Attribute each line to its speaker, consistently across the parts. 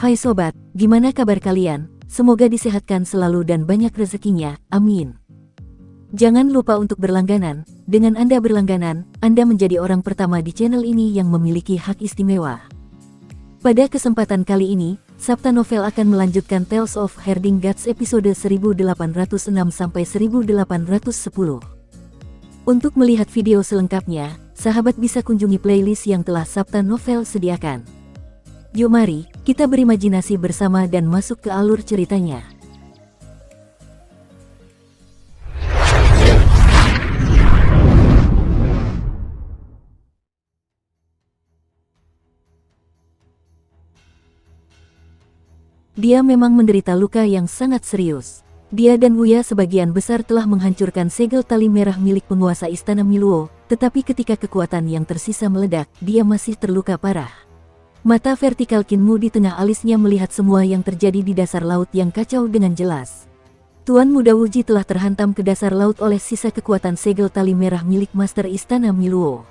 Speaker 1: Hai sobat, gimana kabar kalian? Semoga disehatkan selalu dan banyak rezekinya, amin. Jangan lupa untuk berlangganan. Dengan Anda berlangganan, Anda menjadi orang pertama di channel ini yang memiliki hak istimewa. Pada kesempatan kali ini, Sabta Novel akan melanjutkan Tales of Herding Gods episode 1806-1810. Untuk melihat video selengkapnya, sahabat bisa kunjungi playlist yang telah Sabta Novel sediakan. Yuk mari, kita berimajinasi bersama dan masuk ke alur ceritanya. Dia memang menderita luka yang sangat serius. Dia dan Wuya sebagian besar telah menghancurkan segel tali merah milik penguasa Istana Miluo, tetapi ketika kekuatan yang tersisa meledak, dia masih terluka parah. Mata vertikal Kinmu di tengah alisnya melihat semua yang terjadi di dasar laut yang kacau dengan jelas. Tuan Muda Wuji telah terhantam ke dasar laut oleh sisa kekuatan segel tali merah milik Master Istana Miluo.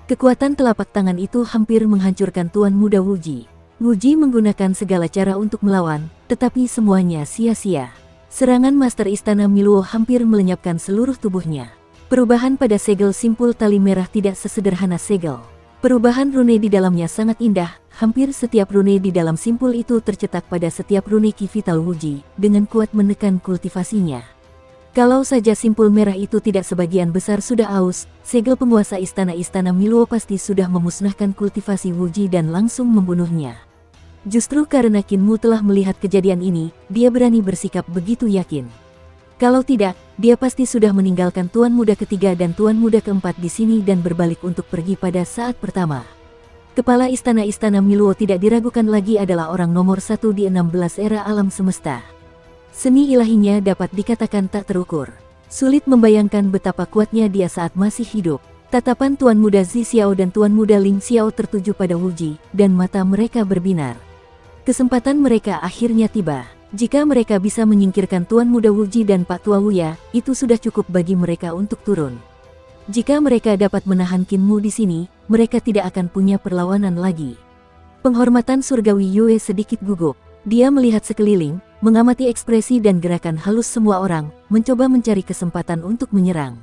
Speaker 1: Kekuatan telapak tangan itu hampir menghancurkan Tuan Muda Wuji. Wuji menggunakan segala cara untuk melawan, tetapi semuanya sia-sia. Serangan Master Istana Miluo hampir melenyapkan seluruh tubuhnya. Perubahan pada segel simpul tali merah tidak sesederhana segel. Perubahan rune di dalamnya sangat indah, hampir setiap rune di dalam simpul itu tercetak pada setiap rune ki vital Wuji, dengan kuat menekan kultivasinya. Kalau saja simpul merah itu tidak sebagian besar sudah aus, segel penguasa Istana Miluo pasti sudah memusnahkan kultivasi Wuji dan langsung membunuhnya. Justru karena Kinmu telah melihat kejadian ini, dia berani bersikap begitu yakin. Kalau tidak, dia pasti sudah meninggalkan Tuan Muda ketiga dan Tuan Muda keempat di sini dan berbalik untuk pergi pada saat pertama. Kepala Istana Miluo tidak diragukan lagi adalah orang nomor 1 di 16 era alam semesta. Seni ilahinya dapat dikatakan tak terukur. Sulit membayangkan betapa kuatnya dia saat masih hidup. Tatapan Tuan Muda Zi Xiao dan Tuan Muda Ling Xiao tertuju pada Wuji, dan mata mereka berbinar. Kesempatan mereka akhirnya tiba. Jika mereka bisa menyingkirkan Tuan Muda Wuji dan Pak Tua Wuya, itu sudah cukup bagi mereka untuk turun. Jika mereka dapat menahan Kinmu di sini, mereka tidak akan punya perlawanan lagi. Penghormatan surgawi Yue sedikit gugup. Dia melihat sekeliling, mengamati ekspresi dan gerakan halus semua orang, mencoba mencari kesempatan untuk menyerang.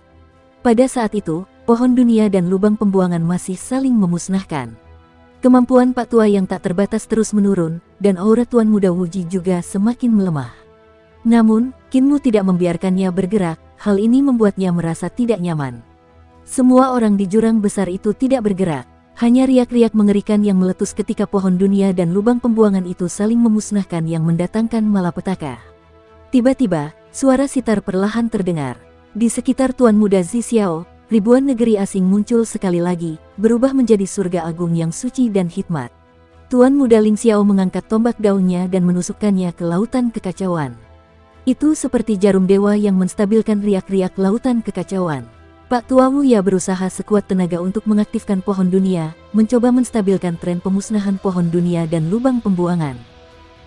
Speaker 1: Pada saat itu, pohon dunia dan lubang pembuangan masih saling memusnahkan. Kemampuan Pak Tua yang tak terbatas terus menurun, dan aura Tuan Muda Wuji juga semakin melemah. Namun, Kinmu tidak membiarkannya bergerak, hal ini membuatnya merasa tidak nyaman. Semua orang di jurang besar itu tidak bergerak, hanya riak-riak mengerikan yang meletus ketika pohon dunia dan lubang pembuangan itu saling memusnahkan yang mendatangkan malapetaka. Tiba-tiba, suara sitar perlahan terdengar. Di sekitar Tuan Muda Zi Xiao, ribuan negeri asing muncul sekali lagi, berubah menjadi surga agung yang suci dan hikmat. Tuan Muda Ling Xiao mengangkat tombak daunnya dan menusukkannya ke lautan kekacauan. Itu seperti jarum dewa yang menstabilkan riak-riak lautan kekacauan. Pak Tua Wuya berusaha sekuat tenaga untuk mengaktifkan pohon dunia, mencoba menstabilkan tren pemusnahan pohon dunia dan lubang pembuangan.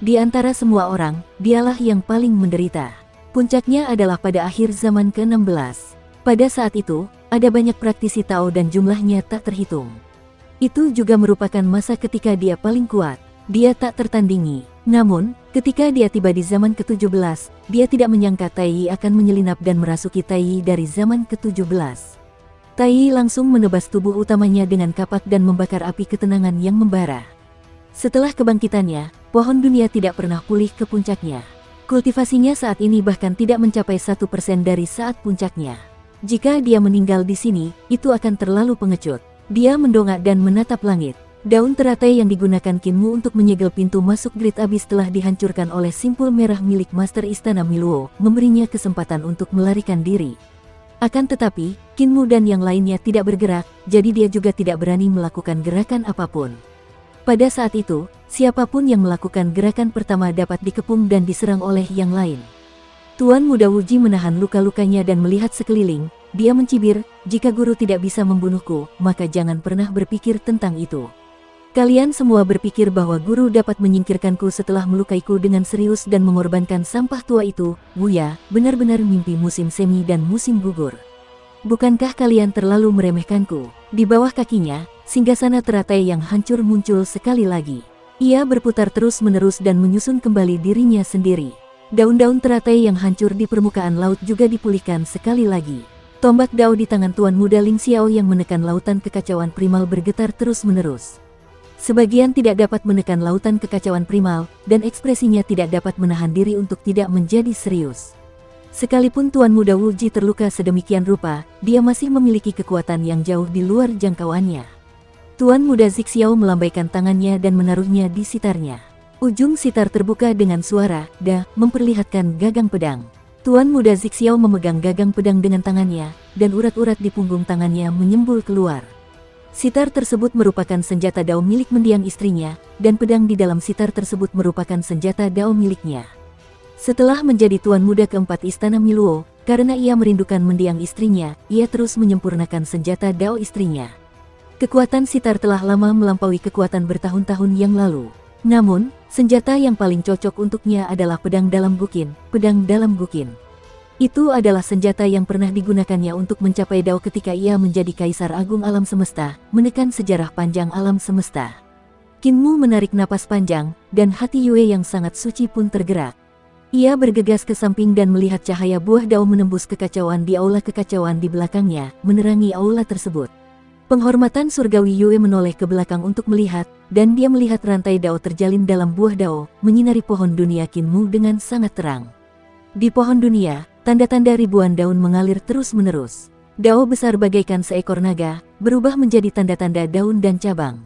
Speaker 1: Di antara semua orang, dialah yang paling menderita. Puncaknya adalah pada akhir zaman ke-16. Pada saat itu, ada banyak praktisi Tao dan jumlahnya tak terhitung. Itu juga merupakan masa ketika dia paling kuat. Dia tak tertandingi. Namun, ketika dia tiba di zaman ke-17, dia tidak menyangka Tai Yi akan menyelinap dan merasuki Tai Yi dari zaman ke-17. Tai Yi langsung menebas tubuh utamanya dengan kapak dan membakar api ketenangan yang membara. Setelah kebangkitannya, pohon dunia tidak pernah pulih ke puncaknya. Kultivasinya saat ini bahkan tidak mencapai 1% dari saat puncaknya. Jika dia meninggal di sini, itu akan terlalu pengecut. Dia mendongak dan menatap langit. Daun teratai yang digunakan Kinmu untuk menyegel pintu masuk Great Abyss telah dihancurkan oleh simpul merah milik Master Istana Miluo, memberinya kesempatan untuk melarikan diri. Akan tetapi, Kinmu dan yang lainnya tidak bergerak, jadi dia juga tidak berani melakukan gerakan apapun. Pada saat itu, siapapun yang melakukan gerakan pertama dapat dikepung dan diserang oleh yang lain. Tuan Muda Wuji menahan luka-lukanya dan melihat sekeliling. Dia mencibir, jika guru tidak bisa membunuhku, maka jangan pernah berpikir tentang itu. Kalian semua berpikir bahwa guru dapat menyingkirkanku setelah melukaiku dengan serius dan mengorbankan sampah tua itu. Wuya, benar-benar mimpi musim semi dan musim gugur. Bukankah kalian terlalu meremehkanku? Di bawah kakinya, singgasana teratai yang hancur muncul sekali lagi. Ia berputar terus-menerus dan menyusun kembali dirinya sendiri. Daun-daun teratai yang hancur di permukaan laut juga dipulihkan sekali lagi. Tombak Dao di tangan Tuan Muda Ling Xiao yang menekan lautan kekacauan primal bergetar terus-menerus. Sebagian tidak dapat menekan lautan kekacauan primal, dan ekspresinya tidak dapat menahan diri untuk tidak menjadi serius. Sekalipun Tuan Muda Wu Ji terluka sedemikian rupa, dia masih memiliki kekuatan yang jauh di luar jangkauannya. Tuan Muda Zixiao melambaikan tangannya dan menaruhnya di sitarnya. Ujung sitar terbuka dengan suara "da" memperlihatkan gagang pedang. Tuan Muda Zixiao memegang gagang pedang dengan tangannya, dan urat-urat di punggung tangannya menyembul keluar. Sitar tersebut merupakan senjata Dao milik mendiang istrinya, dan pedang di dalam sitar tersebut merupakan senjata Dao miliknya. Setelah menjadi Tuan Muda keempat Istana Miluo, karena ia merindukan mendiang istrinya, ia terus menyempurnakan senjata Dao istrinya. Kekuatan sitar telah lama melampaui kekuatan bertahun-tahun yang lalu. Namun, senjata yang paling cocok untuknya adalah pedang dalam gukin, pedang dalam gukin. Itu adalah senjata yang pernah digunakannya untuk mencapai Dao ketika ia menjadi Kaisar Agung Alam Semesta, menekan sejarah panjang alam semesta. Qin Mu menarik napas panjang, dan hati Yue yang sangat suci pun tergerak. Ia bergegas ke samping dan melihat cahaya buah Dao menembus kekacauan di aula kekacauan di belakangnya, menerangi aula tersebut. Penghormatan surgawi Yue menoleh ke belakang untuk melihat, dan dia melihat rantai Dao terjalin dalam buah Dao, menyinari pohon dunia Qin Mu dengan sangat terang. Di pohon dunia, tanda-tanda ribuan daun mengalir terus-menerus. Dao besar bagaikan seekor naga, berubah menjadi tanda-tanda daun dan cabang.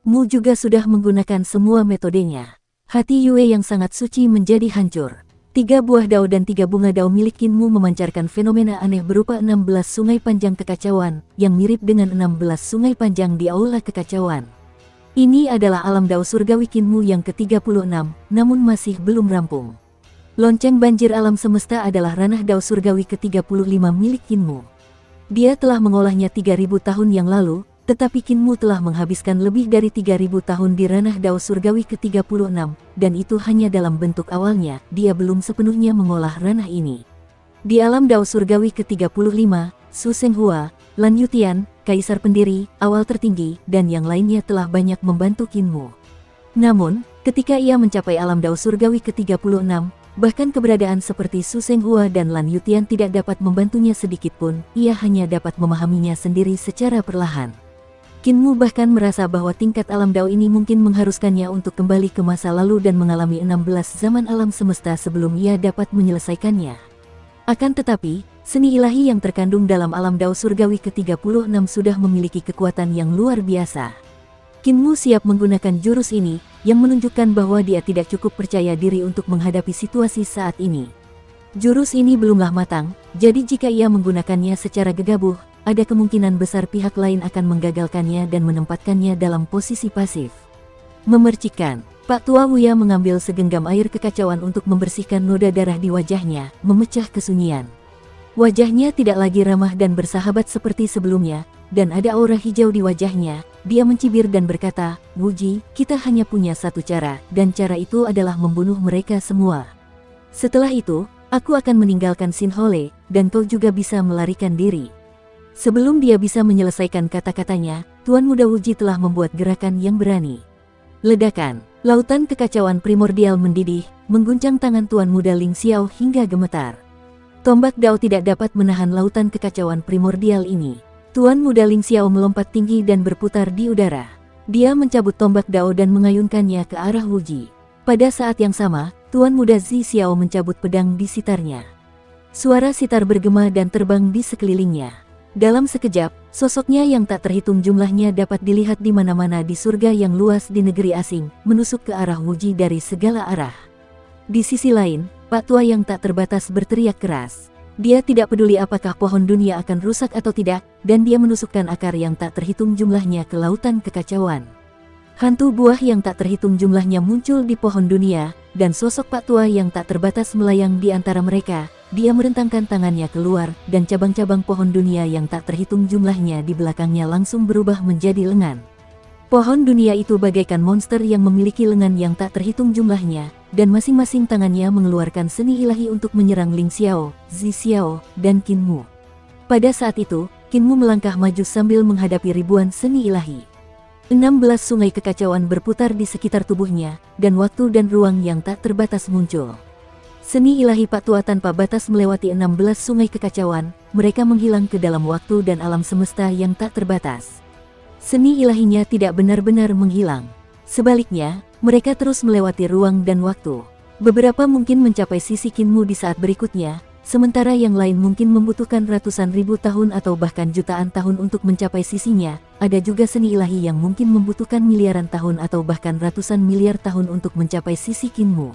Speaker 1: Mu juga sudah menggunakan semua metodenya. Hati Yue yang sangat suci menjadi hancur. 3 buah Dao dan 3 bunga Dao milik Qin Mu memancarkan fenomena aneh berupa 16 sungai panjang kekacauan, yang mirip dengan 16 sungai panjang di aula kekacauan. Ini adalah alam Dao surgawi Qin Mu yang ke-36, namun masih belum rampung. Lonceng banjir alam semesta adalah ranah Dao surgawi ke-35 milik Qin Mu. Dia telah mengolahnya 3000 tahun yang lalu, tetapi Qin Mu telah menghabiskan lebih dari 3000 tahun di ranah Dao surgawi ke-36, dan itu hanya dalam bentuk awalnya, dia belum sepenuhnya mengolah ranah ini. Di alam Dao surgawi ke-35, Su Senghua, Lan Yutian, Kaisar Pendiri, Awal Tertinggi, dan yang lainnya telah banyak membantu Qin Mu. Namun, ketika ia mencapai alam Dao surgawi ke-36, bahkan keberadaan seperti Su Senghua dan Lan Yutian tidak dapat membantunya sedikitpun, ia hanya dapat memahaminya sendiri secara perlahan. Qin Mu bahkan merasa bahwa tingkat alam Dao ini mungkin mengharuskannya untuk kembali ke masa lalu dan mengalami 16 zaman alam semesta sebelum ia dapat menyelesaikannya. Akan tetapi, seni ilahi yang terkandung dalam alam Dao surgawi ke-36 sudah memiliki kekuatan yang luar biasa. Qin Mu siap menggunakan jurus ini, yang menunjukkan bahwa dia tidak cukup percaya diri untuk menghadapi situasi saat ini. Jurus ini belumlah matang, jadi jika ia menggunakannya secara gegabah, ada kemungkinan besar pihak lain akan menggagalkannya dan menempatkannya dalam posisi pasif. Memercikkan, Pak Tua Wuya mengambil segenggam air kekacauan untuk membersihkan noda darah di wajahnya, memecah kesunyian. Wajahnya tidak lagi ramah dan bersahabat seperti sebelumnya, dan ada aura hijau di wajahnya. Dia mencibir dan berkata, "Wu Ji, kita hanya punya satu cara, dan cara itu adalah membunuh mereka semua. Setelah itu, aku akan meninggalkan Xin Hole, dan kau juga bisa melarikan diri." Sebelum dia bisa menyelesaikan kata-katanya, Tuan Muda Wu Ji telah membuat gerakan yang berani. Ledakan, lautan kekacauan primordial mendidih, mengguncang tangan Tuan Muda Ling Xiao hingga gemetar. Tombak Dao tidak dapat menahan lautan kekacauan primordial ini. Tuan Muda Ling Xiao melompat tinggi dan berputar di udara. Dia mencabut tombak Dao dan mengayunkannya ke arah Wu Ji. Pada saat yang sama, Tuan Muda Zi Xiao mencabut pedang di sitarnya. Suara sitar bergema dan terbang di sekelilingnya. Dalam sekejap, sosoknya yang tak terhitung jumlahnya dapat dilihat di mana-mana di surga yang luas di negeri asing, menusuk ke arah Wu Ji dari segala arah. Di sisi lain, Pak Tua yang tak terbatas berteriak keras. Dia tidak peduli apakah pohon dunia akan rusak atau tidak, dan dia menusukkan akar yang tak terhitung jumlahnya ke lautan kekacauan. Hantu buah yang tak terhitung jumlahnya muncul di pohon dunia, dan sosok Pak Tua yang tak terbatas melayang di antara mereka. Dia merentangkan tangannya keluar, dan cabang-cabang pohon dunia yang tak terhitung jumlahnya di belakangnya langsung berubah menjadi lengan. Pohon dunia itu bagaikan monster yang memiliki lengan yang tak terhitung jumlahnya, dan masing-masing tangannya mengeluarkan seni ilahi untuk menyerang Ling Xiao, Zi Xiao, dan Qin Mu. Pada saat itu, Qin Mu melangkah maju sambil menghadapi ribuan seni ilahi. 16 sungai kekacauan berputar di sekitar tubuhnya, dan waktu dan ruang yang tak terbatas muncul. Seni ilahi Pak Tua tanpa batas melewati 16 sungai kekacauan, mereka menghilang ke dalam waktu dan alam semesta yang tak terbatas. Seni ilahinya tidak benar-benar menghilang. Sebaliknya, mereka terus melewati ruang dan waktu. Beberapa mungkin mencapai sisi Kinmu di saat berikutnya, sementara yang lain mungkin membutuhkan ratusan ribu tahun atau bahkan jutaan tahun untuk mencapai sisinya. Ada juga seni ilahi yang mungkin membutuhkan miliaran tahun atau bahkan ratusan miliar tahun untuk mencapai sisi Kinmu.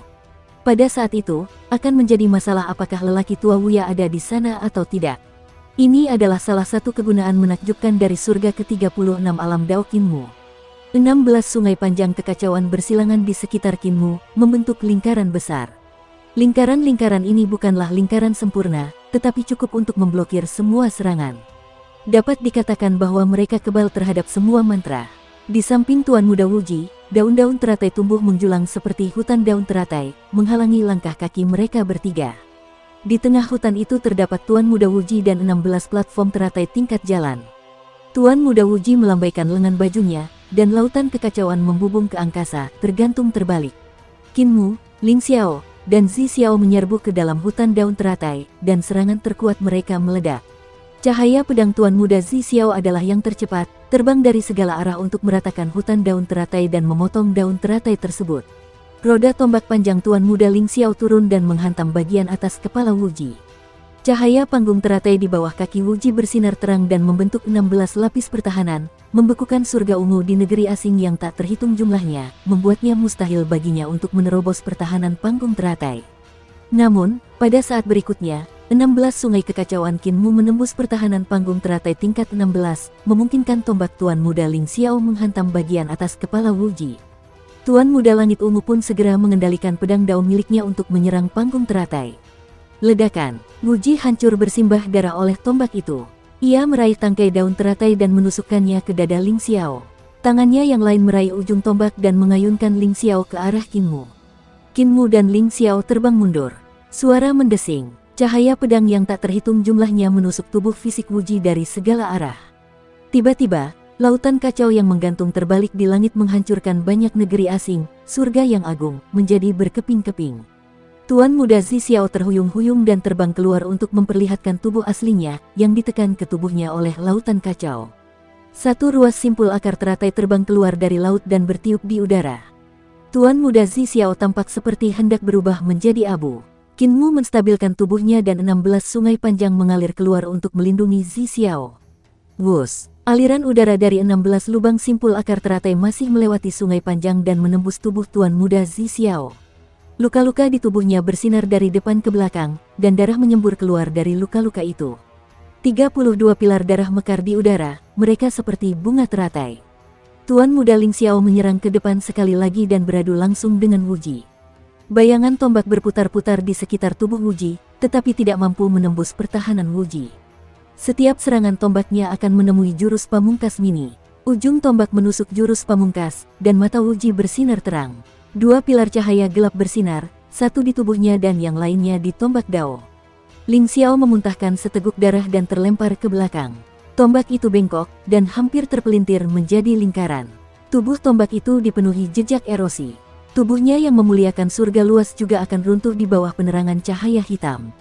Speaker 1: Pada saat itu, akan menjadi masalah apakah lelaki tua Wuya ada di sana atau tidak. Ini adalah salah satu kegunaan menakjubkan dari surga ke-36 alam Dao Kinmu. 16 sungai panjang kekacauan bersilangan di sekitar Kinmu, membentuk lingkaran besar. Lingkaran-lingkaran ini bukanlah lingkaran sempurna, tetapi cukup untuk memblokir semua serangan. Dapat dikatakan bahwa mereka kebal terhadap semua mantra. Di samping Tuan Muda Wuji, daun-daun teratai tumbuh menjulang seperti hutan daun teratai, menghalangi langkah kaki mereka bertiga. Di tengah hutan itu terdapat Tuan Muda Wuji dan 16 platform teratai tingkat jalan. Tuan Muda Wuji melambaikan lengan bajunya, dan lautan kekacauan membubung ke angkasa, tergantung terbalik. Kinmu, Ling Xiao, dan Zi Xiao menyerbu ke dalam hutan daun teratai, dan serangan terkuat mereka meledak. Cahaya pedang Tuan Muda Zi Xiao adalah yang tercepat, terbang dari segala arah untuk meratakan hutan daun teratai dan memotong daun teratai tersebut. Roda tombak panjang Tuan Muda Ling Xiao turun dan menghantam bagian atas kepala Wuji. Cahaya panggung teratai di bawah kaki Wuji bersinar terang dan membentuk 16 lapis pertahanan, membekukan surga ungu di negeri asing yang tak terhitung jumlahnya, membuatnya mustahil baginya untuk menerobos pertahanan panggung teratai. Namun, pada saat berikutnya, 16 sungai kekacauan Kinmu menembus pertahanan panggung teratai tingkat 16, memungkinkan tombak Tuan Muda Ling Xiao menghantam bagian atas kepala Wuji. Tuan Muda Langit Ungu pun segera mengendalikan pedang Dao miliknya untuk menyerang panggung teratai. Ledakan, Wuji hancur bersimbah darah oleh tombak itu. Ia meraih tangkai daun teratai dan menusukkannya ke dada Ling Xiao. Tangannya yang lain meraih ujung tombak dan mengayunkan Ling Xiao ke arah Kinmu. Kinmu dan Ling Xiao terbang mundur. Suara mendesing, cahaya pedang yang tak terhitung jumlahnya menusuk tubuh fisik Wuji dari segala arah. Tiba-tiba, lautan kacau yang menggantung terbalik di langit menghancurkan banyak negeri asing, surga yang agung, menjadi berkeping-keping. Tuan Muda Zi Xiao terhuyung-huyung dan terbang keluar untuk memperlihatkan tubuh aslinya, yang ditekan ke tubuhnya oleh lautan kacau. Satu ruas simpul akar teratai terbang keluar dari laut dan bertiup di udara. Tuan Muda Zi Xiao tampak seperti hendak berubah menjadi abu. Kinmu menstabilkan tubuhnya dan 16 sungai panjang mengalir keluar untuk melindungi Zi Xiao. Wus! Aliran udara dari 16 lubang simpul akar teratai masih melewati sungai panjang dan menembus tubuh Tuan Muda Zi Xiao. Luka-luka di tubuhnya bersinar dari depan ke belakang, dan darah menyembur keluar dari luka-luka itu. 32 pilar darah mekar di udara, mereka seperti bunga teratai. Tuan Muda Ling Xiao menyerang ke depan sekali lagi dan beradu langsung dengan Wuji. Bayangan tombak berputar-putar di sekitar tubuh Wuji, tetapi tidak mampu menembus pertahanan Wuji. Setiap serangan tombaknya akan menemui jurus pamungkas mini. Ujung tombak menusuk jurus pamungkas, dan mata Wuji bersinar terang. Dua pilar cahaya gelap bersinar, satu di tubuhnya dan yang lainnya di tombak Dao. Ling Xiao memuntahkan seteguk darah dan terlempar ke belakang. Tombak itu bengkok, dan hampir terpelintir menjadi lingkaran. Tubuh tombak itu dipenuhi jejak erosi. Tubuhnya yang memuliakan surga luas juga akan runtuh di bawah penerangan cahaya hitam.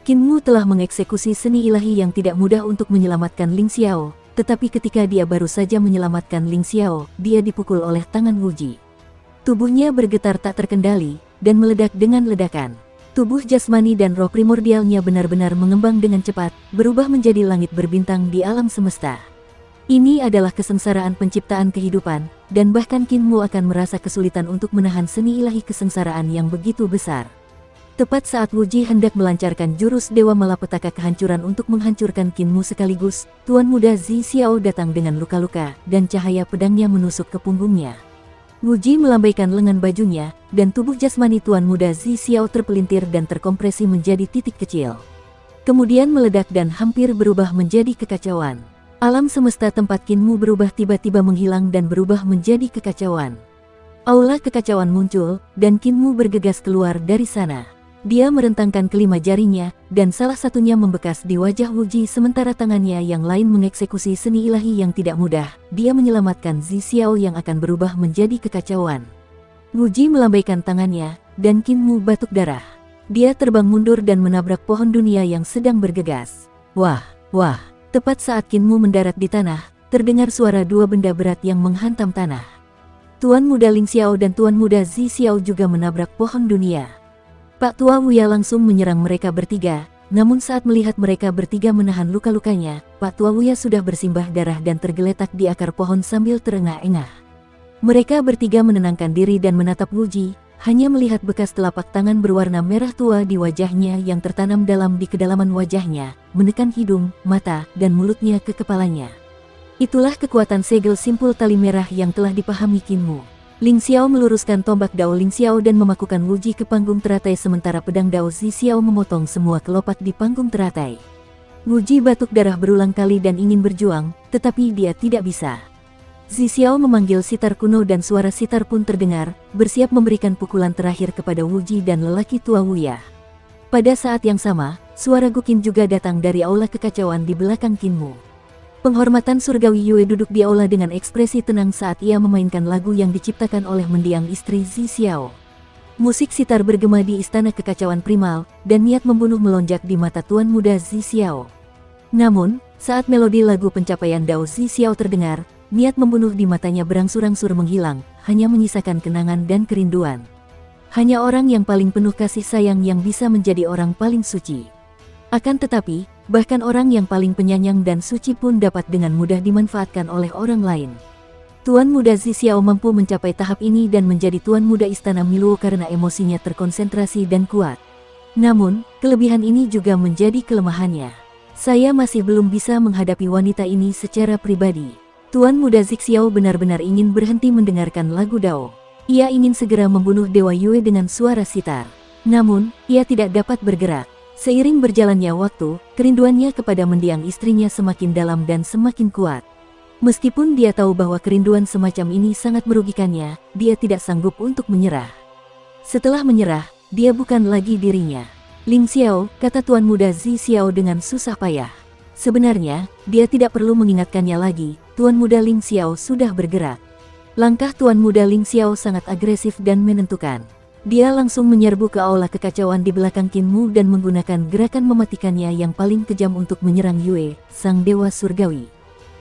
Speaker 1: Kinmu telah mengeksekusi seni ilahi yang tidak mudah untuk menyelamatkan Ling Xiao, tetapi ketika dia baru saja menyelamatkan Ling Xiao, dia dipukul oleh tangan Wuji. Tubuhnya bergetar tak terkendali, dan meledak dengan ledakan. Tubuh jasmani dan roh primordialnya benar-benar mengembang dengan cepat, berubah menjadi langit berbintang di alam semesta. Ini adalah kesengsaraan penciptaan kehidupan, dan bahkan Kinmu akan merasa kesulitan untuk menahan seni ilahi kesengsaraan yang begitu besar. Tepat saat Wuji hendak melancarkan jurus Dewa Malapetaka kehancuran untuk menghancurkan Kinmu sekaligus, Tuan Muda Zi Xiao datang dengan luka-luka, dan cahaya pedangnya menusuk ke punggungnya. Wuji melambaikan lengan bajunya, dan tubuh jasmani Tuan Muda Zi Xiao terpelintir dan terkompresi menjadi titik kecil. Kemudian meledak dan hampir berubah menjadi kekacauan. Alam semesta tempat Kinmu berubah tiba-tiba menghilang dan berubah menjadi kekacauan. Aula kekacauan muncul, dan Kinmu bergegas keluar dari sana. Dia merentangkan kelima jarinya, dan salah satunya membekas di wajah Wuji sementara tangannya yang lain mengeksekusi seni ilahi yang tidak mudah. Dia menyelamatkan Zi Xiao yang akan berubah menjadi kekacauan. Wuji melambaikan tangannya, dan Qin Mu batuk darah. Dia terbang mundur dan menabrak pohon dunia yang sedang bergegas. Wah, wah, tepat saat Qin Mu mendarat di tanah, terdengar suara dua benda berat yang menghantam tanah. Tuan Muda Ling Xiao dan Tuan Muda Zi Xiao juga menabrak pohon dunia. Pak Tua Wuya langsung menyerang mereka bertiga, namun saat melihat mereka bertiga menahan luka-lukanya, Pak Tua Wuya sudah bersimbah darah dan tergeletak di akar pohon sambil terengah-engah. Mereka bertiga menenangkan diri dan menatap Wuji, hanya melihat bekas telapak tangan berwarna merah tua di wajahnya yang tertanam dalam di kedalaman wajahnya, menekan hidung, mata, dan mulutnya ke kepalanya. Itulah kekuatan segel simpul tali merah yang telah dipahami Qin Mu. Ling Xiao meluruskan tombak Dao Ling Xiao dan memakukan Wuji ke panggung teratai sementara pedang Dao Zi Xiao memotong semua kelopak di panggung teratai. Wuji batuk darah berulang kali dan ingin berjuang, tetapi dia tidak bisa. Zi Xiao memanggil sitar kuno dan suara sitar pun terdengar, bersiap memberikan pukulan terakhir kepada Wuji dan lelaki tua Wuya. Pada saat yang sama, suara Guqin juga datang dari aula kekacauan di belakang Qin Mu. Penghormatan surgawi Yue duduk di aula dengan ekspresi tenang saat ia memainkan lagu yang diciptakan oleh mendiang istri Zi Xiao. Musik sitar bergema di istana kekacauan primal, dan niat membunuh melonjak di mata Tuan Muda Zi Xiao. Namun, saat melodi lagu pencapaian Dao Zi Xiao terdengar, niat membunuh di matanya berangsur-angsur menghilang, hanya menyisakan kenangan dan kerinduan. Hanya orang yang paling penuh kasih sayang yang bisa menjadi orang paling suci. Akan tetapi, bahkan orang yang paling penyayang dan suci pun dapat dengan mudah dimanfaatkan oleh orang lain. Tuan Muda Zi Xiao mampu mencapai tahap ini dan menjadi Tuan Muda Istana Miluo karena emosinya terkonsentrasi dan kuat. Namun, kelebihan ini juga menjadi kelemahannya. Saya masih belum bisa menghadapi wanita ini secara pribadi. Tuan Muda Zi Xiao benar-benar ingin berhenti mendengarkan lagu Dao. Ia ingin segera membunuh Dewa Yue dengan suara sitar. Namun, ia tidak dapat bergerak. Seiring berjalannya waktu, kerinduannya kepada mendiang istrinya semakin dalam dan semakin kuat. Meskipun dia tahu bahwa kerinduan semacam ini sangat merugikannya, dia tidak sanggup untuk menyerah. Setelah menyerah, dia bukan lagi dirinya. Ling Xiao, kata Tuan Muda Zi Xiao dengan susah payah. Sebenarnya, dia tidak perlu mengingatkannya lagi, Tuan Muda Ling Xiao sudah bergerak. Langkah Tuan Muda Ling Xiao sangat agresif dan menentukan. Dia langsung menyerbu ke aula kekacauan di belakang Qin Mu dan menggunakan gerakan mematikannya yang paling kejam untuk menyerang Yue, sang dewa surgawi.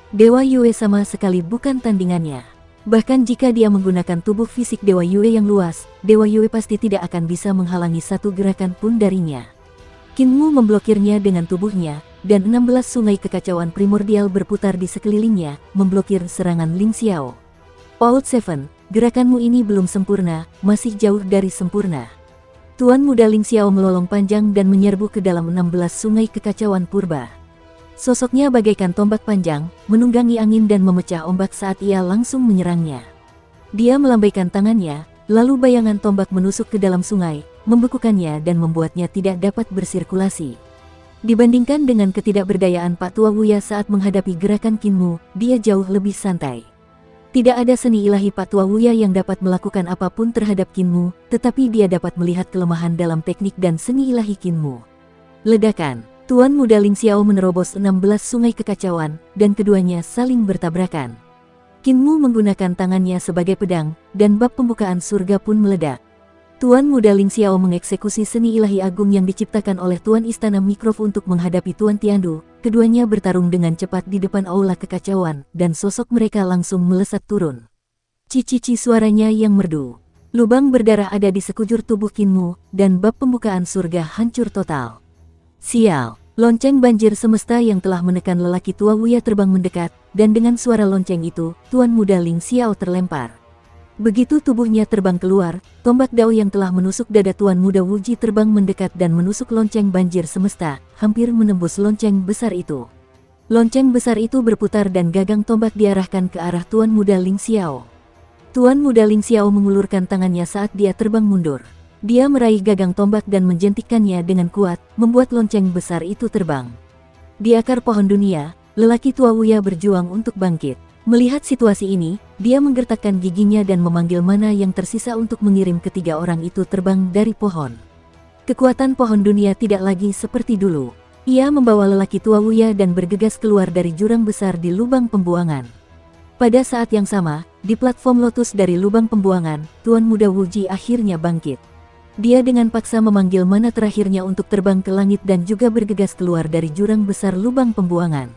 Speaker 1: Dewa Yue sama sekali bukan tandingannya. Bahkan jika dia menggunakan tubuh fisik Dewa Yue yang luas, Dewa Yue pasti tidak akan bisa menghalangi satu gerakan pun darinya. Qin Mu memblokirnya dengan tubuhnya, dan 16 sungai kekacauan primordial berputar di sekelilingnya, memblokir serangan Ling Xiao. Old Seven, gerakanmu ini belum sempurna, masih jauh dari sempurna. Tuan Muda Ling Xiao melolong panjang dan menyerbu ke dalam 16 sungai kekacauan purba. Sosoknya bagaikan tombak panjang, menunggangi angin dan memecah ombak saat ia langsung menyerangnya. Dia melambaikan tangannya, lalu bayangan tombak menusuk ke dalam sungai, membekukannya dan membuatnya tidak dapat bersirkulasi. Dibandingkan dengan ketidakberdayaan Pak Tua Wuya saat menghadapi gerakan Qin Mu, dia jauh lebih santai. Tidak ada seni ilahi Pak Tua Wuya yang dapat melakukan apapun terhadap Qin Mu, tetapi dia dapat melihat kelemahan dalam teknik dan seni ilahi Qin Mu. Ledakan, Tuan Muda Ling Xiao menerobos 16 sungai kekacauan, dan keduanya saling bertabrakan. Qin Mu menggunakan tangannya sebagai pedang, dan bab pembukaan surga pun meledak. Tuan Muda Ling Xiao mengeksekusi seni ilahi agung yang diciptakan oleh Tuan Istana Mikrov untuk menghadapi Tuan Tiandu. Keduanya bertarung dengan cepat di depan aula kekacauan, dan sosok mereka langsung melesat turun. Cici suaranya yang merdu. Lubang berdarah ada di sekujur tubuh Qin Mu, dan bab pembukaan surga hancur total. Sial, lonceng banjir semesta yang telah menekan lelaki tua Wuya terbang mendekat, dan dengan suara lonceng itu, Tuan Muda Ling Xiao terlempar. Begitu tubuhnya terbang keluar, tombak Dao yang telah menusuk dada Tuan Muda Wuji terbang mendekat dan menusuk lonceng banjir semesta, hampir menembus lonceng besar itu. Lonceng besar itu berputar dan gagang tombak diarahkan ke arah Tuan Muda Ling Xiao. Tuan Muda Ling Xiao mengulurkan tangannya saat dia terbang mundur. Dia meraih gagang tombak dan menjentikkannya dengan kuat, membuat lonceng besar itu terbang. Di akar pohon dunia, lelaki tua Wuya berjuang untuk bangkit. Melihat situasi ini, dia menggertakkan giginya dan memanggil mana yang tersisa untuk mengirim ketiga orang itu terbang dari pohon. Kekuatan pohon dunia tidak lagi seperti dulu. Ia membawa lelaki tua Wuya dan bergegas keluar dari jurang besar di lubang pembuangan. Pada saat yang sama, di platform lotus dari lubang pembuangan, Tuan Muda Wuji akhirnya bangkit. Dia dengan paksa memanggil mana terakhirnya untuk terbang ke langit dan juga bergegas keluar dari jurang besar lubang pembuangan.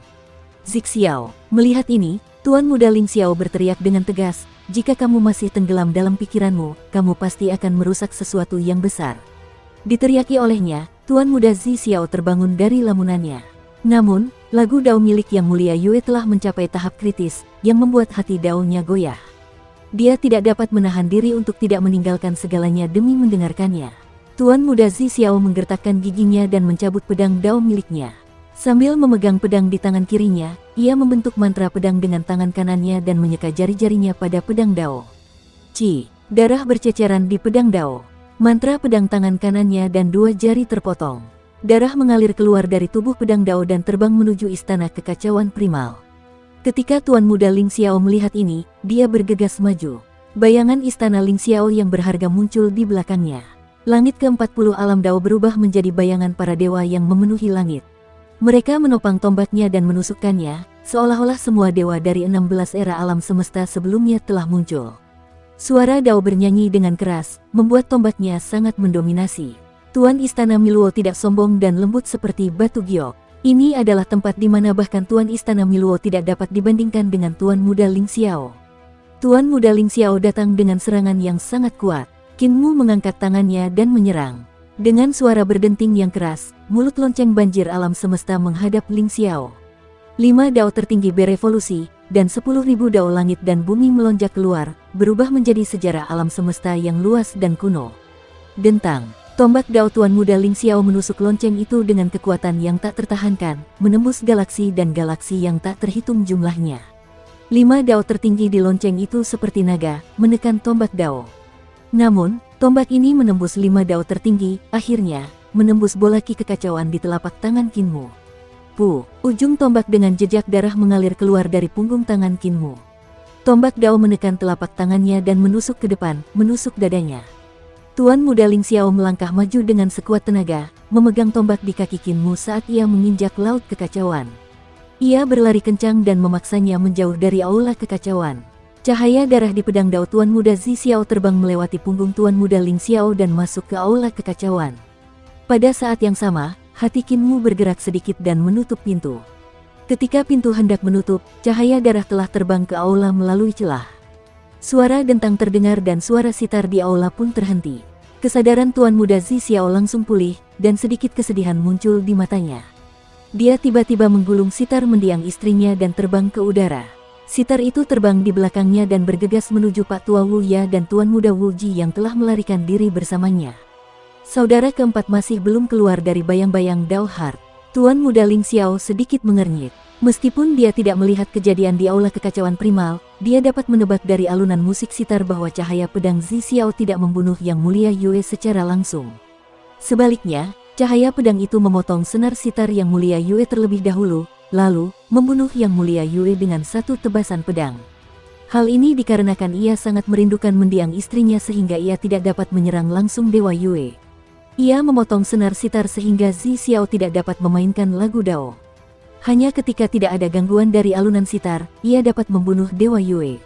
Speaker 1: Zixiao, melihat ini, Tuan Muda Ling Xiao berteriak dengan tegas, "Jika kamu masih tenggelam dalam pikiranmu, kamu pasti akan merusak sesuatu yang besar." Diteriaki olehnya, Tuan Muda Zixiao terbangun dari lamunannya. Namun, lagu Dao milik Yang Mulia Yue telah mencapai tahap kritis, yang membuat hati Dao-nya goyah. Dia tidak dapat menahan diri untuk tidak meninggalkan segalanya demi mendengarkannya. Tuan Muda Zixiao menggertakkan giginya dan mencabut pedang Dao miliknya. Sambil memegang pedang di tangan kirinya, ia membentuk mantra pedang dengan tangan kanannya dan menyeka jari-jarinya pada pedang Dao. Darah berceceran di pedang Dao. Mantra pedang tangan kanannya dan dua jari terpotong. Darah mengalir keluar dari tubuh pedang Dao dan terbang menuju istana kekacauan primal. Ketika Tuan Muda Ling Xiao melihat ini, dia bergegas maju. Bayangan istana Ling Xiao yang berharga muncul di belakangnya. Langit ke-40 alam Dao berubah menjadi bayangan para dewa yang memenuhi langit. Mereka menopang tombaknya dan menusukkannya, seolah-olah semua dewa dari 16 era alam semesta sebelumnya telah muncul. Suara Dao bernyanyi dengan keras, membuat tombaknya sangat mendominasi. Tuan Istana Miluo tidak sombong dan lembut seperti batu giok. Ini adalah tempat di mana bahkan Tuan Istana Miluo tidak dapat dibandingkan dengan Tuan Muda Ling Xiao. Tuan Muda Ling Xiao datang dengan serangan yang sangat kuat. Qin Mu mengangkat tangannya dan menyerang. Dengan suara berdenting yang keras, mulut lonceng banjir alam semesta menghadap Ling Xiao. 5 Dao tertinggi berevolusi, dan 10.000 Dao langit dan bumi melonjak keluar, berubah menjadi sejarah alam semesta yang luas dan kuno. Dentang, tombak Dao Tuan Muda Ling Xiao menusuk lonceng itu dengan kekuatan yang tak tertahankan, menembus galaksi dan galaksi yang tak terhitung jumlahnya. 5 Dao tertinggi di lonceng itu seperti naga, menekan tombak Dao. Namun, tombak ini menembus 5 Dao tertinggi, akhirnya, menembus bola ki kekacauan di telapak tangan Qin Mu. Ujung tombak dengan jejak darah mengalir keluar dari punggung tangan Qin Mu. Tombak Dao menekan telapak tangannya dan menusuk ke depan, menusuk dadanya. Tuan Muda Ling Xiao melangkah maju dengan sekuat tenaga, memegang tombak di kaki Qin Mu saat ia menginjak laut kekacauan. Ia berlari kencang dan memaksanya menjauh dari aula kekacauan. Cahaya darah di pedang Dao Tuan Muda Zixiao terbang melewati punggung Tuan Muda Ling Xiao dan masuk ke aula kekacauan. Pada saat yang sama, hati Qin Mu bergerak sedikit dan menutup pintu. Ketika pintu hendak menutup, cahaya darah telah terbang ke aula melalui celah. Suara dentang terdengar dan suara sitar di aula pun terhenti. Kesadaran Tuan Muda Zixiao langsung pulih, dan sedikit kesedihan muncul di matanya. Dia tiba-tiba menggulung sitar mendiang istrinya dan terbang ke udara. Sitar itu terbang di belakangnya dan bergegas menuju Pak Tua Wuya dan Tuan Muda Wuji yang telah melarikan diri bersamanya. Saudara keempat masih belum keluar dari bayang-bayang Dao Heart. Tuan Muda Ling Xiao sedikit mengernyit. Meskipun dia tidak melihat kejadian di aula kekacauan primal, dia dapat menebak dari alunan musik sitar bahwa cahaya pedang Zixiao tidak membunuh Yang Mulia Yue secara langsung. Sebaliknya, cahaya pedang itu memotong senar sitar Yang Mulia Yue terlebih dahulu, lalu membunuh Yang Mulia Yue dengan satu tebasan pedang. Hal ini dikarenakan ia sangat merindukan mendiang istrinya sehingga ia tidak dapat menyerang langsung Dewa Yue. Ia memotong senar sitar sehingga Zixiao tidak dapat memainkan lagu Dao. Hanya ketika tidak ada gangguan dari alunan sitar, ia dapat membunuh Dewa Yue.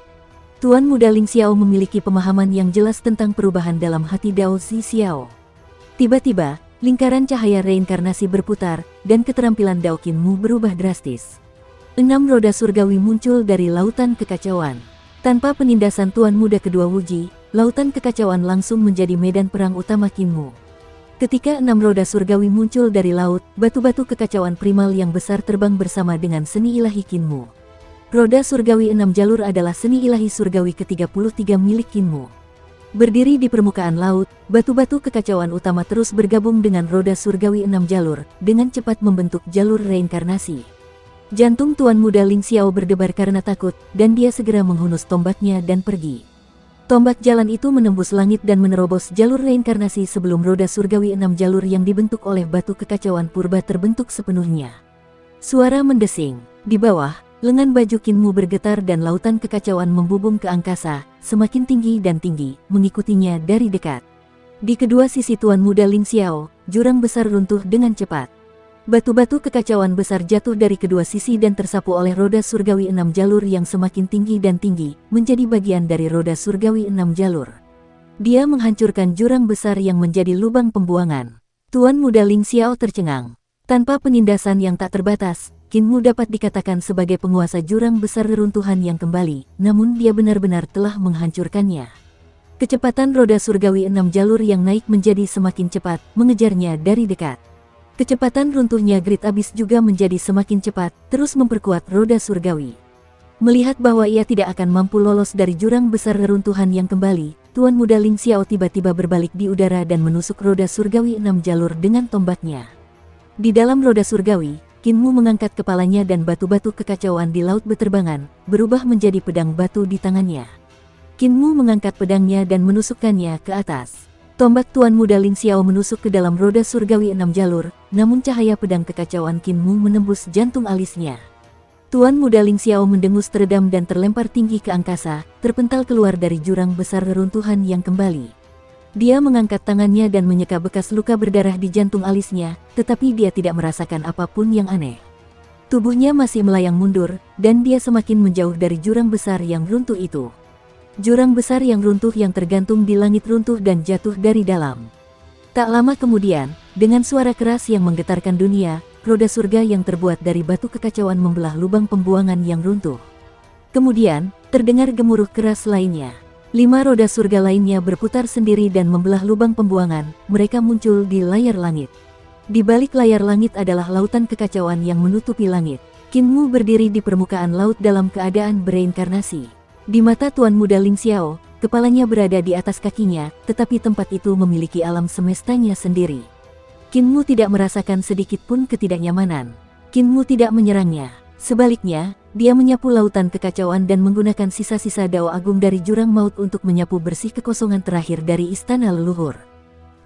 Speaker 1: Tuan Muda Ling Xiao memiliki pemahaman yang jelas tentang perubahan dalam hati Dao Zixiao. Tiba-tiba, lingkaran cahaya reinkarnasi berputar, dan keterampilan Dao Qin Mu berubah drastis. 6 roda surgawi muncul dari lautan kekacauan. Tanpa penindasan Tuan Muda kedua Wuji, lautan kekacauan langsung menjadi medan perang utama Qin Mu. Ketika 6 roda surgawi muncul dari laut, batu-batu kekacauan primal yang besar terbang bersama dengan seni ilahi Qin Mu. Roda surgawi 6 jalur adalah seni ilahi surgawi ke-33 milik Qin Mu. Berdiri di permukaan laut, batu-batu kekacauan utama terus bergabung dengan roda surgawi 6 jalur, dengan cepat membentuk jalur reinkarnasi. Jantung Tuan Muda Ling Xiao berdebar karena takut, dan dia segera menghunus tombaknya dan pergi. Tombak jalan itu menembus langit dan menerobos jalur reinkarnasi sebelum roda surgawi 6 jalur yang dibentuk oleh batu kekacauan purba terbentuk sepenuhnya. Suara mendesing. Di bawah, lengan baju Qin Mu bergetar dan lautan kekacauan membubung ke angkasa, semakin tinggi dan tinggi, mengikutinya dari dekat. Di kedua sisi Tuan Muda Ling Xiao, jurang besar runtuh dengan cepat. Batu-batu kekacauan besar jatuh dari kedua sisi dan tersapu oleh roda surgawi 6 jalur yang semakin tinggi dan tinggi, menjadi bagian dari roda surgawi 6 jalur. Dia menghancurkan jurang besar yang menjadi lubang pembuangan. Tuan Muda Ling Xiao tercengang. Tanpa penindasan yang tak terbatas, Qin Mu dapat dikatakan sebagai penguasa jurang besar reruntuhan yang kembali, namun dia benar-benar telah menghancurkannya. Kecepatan roda surgawi 6 jalur yang naik menjadi semakin cepat, mengejarnya dari dekat. Kecepatan runtuhnya Great Abyss juga menjadi semakin cepat, terus memperkuat roda surgawi. Melihat bahwa ia tidak akan mampu lolos dari jurang besar reruntuhan yang kembali, Tuan Muda Ling Xiao tiba-tiba berbalik di udara dan menusuk roda surgawi 6 jalur dengan tombaknya. Di dalam roda surgawi, Qin Mu mengangkat kepalanya dan batu-batu kekacauan di laut beterbangan, berubah menjadi pedang batu di tangannya. Qin Mu mengangkat pedangnya dan menusukkannya ke atas. Tombak Tuan Muda Ling Xiao menusuk ke dalam roda surgawi 6 jalur, namun cahaya pedang kekacauan Qin Mu menembus jantung alisnya. Tuan Muda Ling Xiao mendengus teredam dan terlempar tinggi ke angkasa, terpental keluar dari jurang besar reruntuhan yang kembali. Dia mengangkat tangannya dan menyeka bekas luka berdarah di jantung alisnya, tetapi dia tidak merasakan apapun yang aneh. Tubuhnya masih melayang mundur, dan dia semakin menjauh dari jurang besar yang runtuh itu. Jurang besar yang runtuh yang tergantung di langit runtuh dan jatuh dari dalam. Tak lama kemudian, dengan suara keras yang menggetarkan dunia, roda surga yang terbuat dari batu kekacauan membelah lubang pembuangan yang runtuh. Kemudian, terdengar gemuruh keras lainnya. 5 roda surga lainnya berputar sendiri dan membelah lubang pembuangan, mereka muncul di layar langit. Di balik layar langit adalah lautan kekacauan yang menutupi langit. Qin Mu berdiri di permukaan laut dalam keadaan bereinkarnasi. Di mata Tuan Muda Ling Xiao, kepalanya berada di atas kakinya, tetapi tempat itu memiliki alam semestanya sendiri. Qin Mu tidak merasakan sedikit pun ketidaknyamanan. Qin Mu tidak menyerangnya. Sebaliknya, dia menyapu lautan kekacauan dan menggunakan sisa-sisa dao agung dari jurang maut untuk menyapu bersih kekosongan terakhir dari istana leluhur.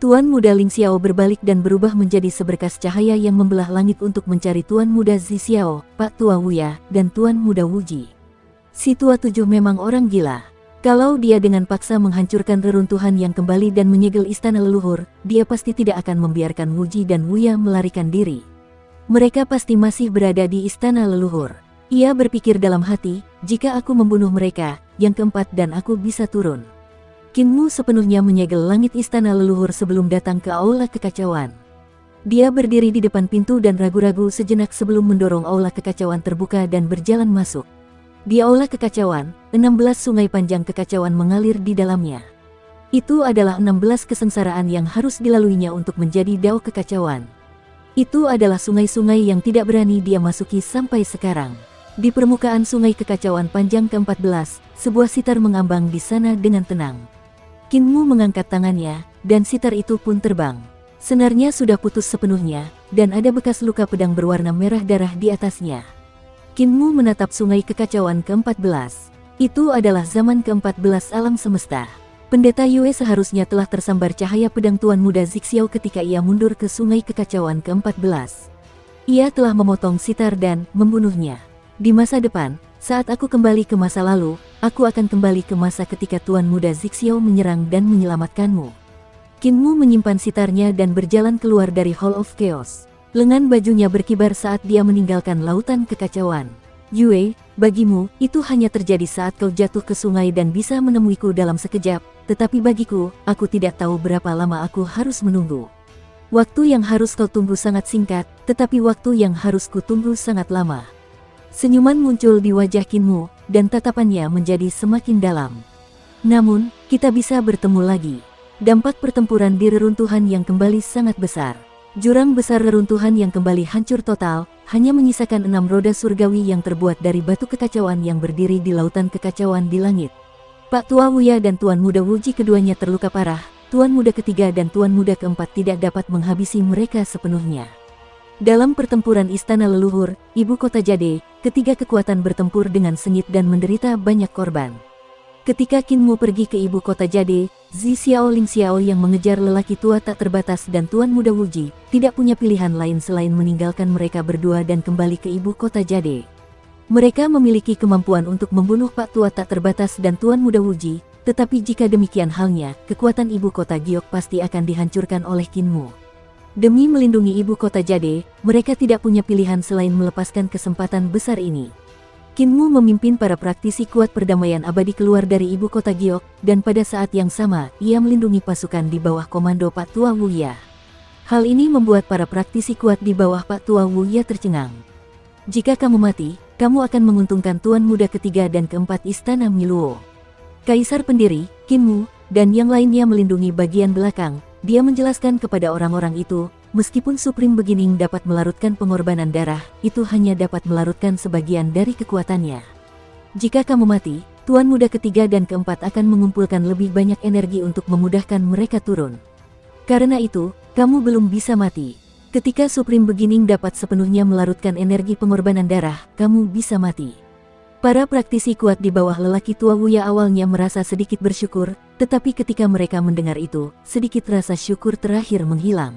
Speaker 1: Tuan Muda Ling Xiao berbalik dan berubah menjadi seberkas cahaya yang membelah langit untuk mencari Tuan Muda Zi Xiao, Pak Tua Wuya, dan Tuan Muda Wuji. Si Tua Tujuh memang orang gila. Kalau dia dengan paksa menghancurkan reruntuhan yang kembali dan menyegel istana leluhur, dia pasti tidak akan membiarkan Wuji dan Wuya melarikan diri. Mereka pasti masih berada di istana leluhur. Ia berpikir dalam hati, jika aku membunuh mereka, yang keempat dan aku bisa turun. Qin Mu sepenuhnya menyegel langit istana leluhur sebelum datang ke aula kekacauan. Dia berdiri di depan pintu dan ragu-ragu sejenak sebelum mendorong aula kekacauan terbuka dan berjalan masuk. Di aula kekacauan, 16 sungai panjang kekacauan mengalir di dalamnya. Itu adalah 16 kesengsaraan yang harus dilaluinya untuk menjadi dao kekacauan. Itu adalah sungai-sungai yang tidak berani dia masuki sampai sekarang. Di permukaan sungai kekacauan panjang ke-14, sebuah sitar mengambang di sana dengan tenang. Qin Mu mengangkat tangannya, dan sitar itu pun terbang. Senarnya sudah putus sepenuhnya, dan ada bekas luka pedang berwarna merah darah di atasnya. Qin Mu menatap sungai kekacauan ke-14. Itu adalah zaman ke-14 alam semesta. Pendeta Yue seharusnya telah tersambar cahaya pedang Tuan Muda Zi Xiao ketika ia mundur ke sungai kekacauan ke-14. Ia telah memotong sitar dan membunuhnya. Di masa depan, saat aku kembali ke masa lalu, aku akan kembali ke masa ketika Tuan Muda Zi Xiao menyerang dan menyelamatkanmu. Qin Mu menyimpan sitarnya dan berjalan keluar dari Hall of Chaos. Lengan bajunya berkibar saat dia meninggalkan lautan kekacauan. Yue, bagimu, itu hanya terjadi saat kau jatuh ke sungai dan bisa menemuiku dalam sekejap, tetapi bagiku, aku tidak tahu berapa lama aku harus menunggu. Waktu yang harus kau tunggu sangat singkat, tetapi waktu yang harus ku tunggu sangat lama. Senyuman muncul di wajah Qin Mu, dan tatapannya menjadi semakin dalam. Namun, kita bisa bertemu lagi. Dampak pertempuran di reruntuhan yang kembali sangat besar. Jurang besar reruntuhan yang kembali hancur total, hanya menyisakan 6 roda surgawi yang terbuat dari batu kekacauan yang berdiri di lautan kekacauan di langit. Pak Tua Wuya dan Tuan Muda Wuji keduanya terluka parah, Tuan Muda ketiga dan Tuan Muda keempat tidak dapat menghabisi mereka sepenuhnya. Dalam pertempuran istana leluhur, ibu kota Jade, ketiga kekuatan bertempur dengan sengit dan menderita banyak korban. Ketika Qin Mu pergi ke ibu kota Jade, Zi Xiao Ling Xiao yang mengejar lelaki tua tak terbatas dan Tuan Muda Wuji, tidak punya pilihan lain selain meninggalkan mereka berdua dan kembali ke ibu kota Jade. Mereka memiliki kemampuan untuk membunuh Pak Tua tak terbatas dan Tuan Muda Wuji, tetapi jika demikian halnya, kekuatan ibu kota Giok pasti akan dihancurkan oleh Qin Mu. Demi melindungi ibu kota Jade, mereka tidak punya pilihan selain melepaskan kesempatan besar ini. Kinmu memimpin para praktisi kuat perdamaian abadi keluar dari ibu kota Giok, dan pada saat yang sama, ia melindungi pasukan di bawah komando Pak Tua Wuya. Hal ini membuat para praktisi kuat di bawah Pak Tua Wuya tercengang. Jika kamu mati, kamu akan menguntungkan Tuan Muda ketiga dan keempat Istana Miluo. Kaisar pendiri, Kinmu, dan yang lainnya melindungi bagian belakang. Dia menjelaskan kepada orang-orang itu, meskipun Supreme Beginning dapat melarutkan pengorbanan darah, itu hanya dapat melarutkan sebagian dari kekuatannya. Jika kamu mati, Tuan Muda ketiga dan keempat akan mengumpulkan lebih banyak energi untuk memudahkan mereka turun. Karena itu, kamu belum bisa mati. Ketika Supreme Beginning dapat sepenuhnya melarutkan energi pengorbanan darah, kamu bisa mati. Para praktisi kuat di bawah lelaki tua Wuya awalnya merasa sedikit bersyukur, tetapi ketika mereka mendengar itu, sedikit rasa syukur terakhir menghilang.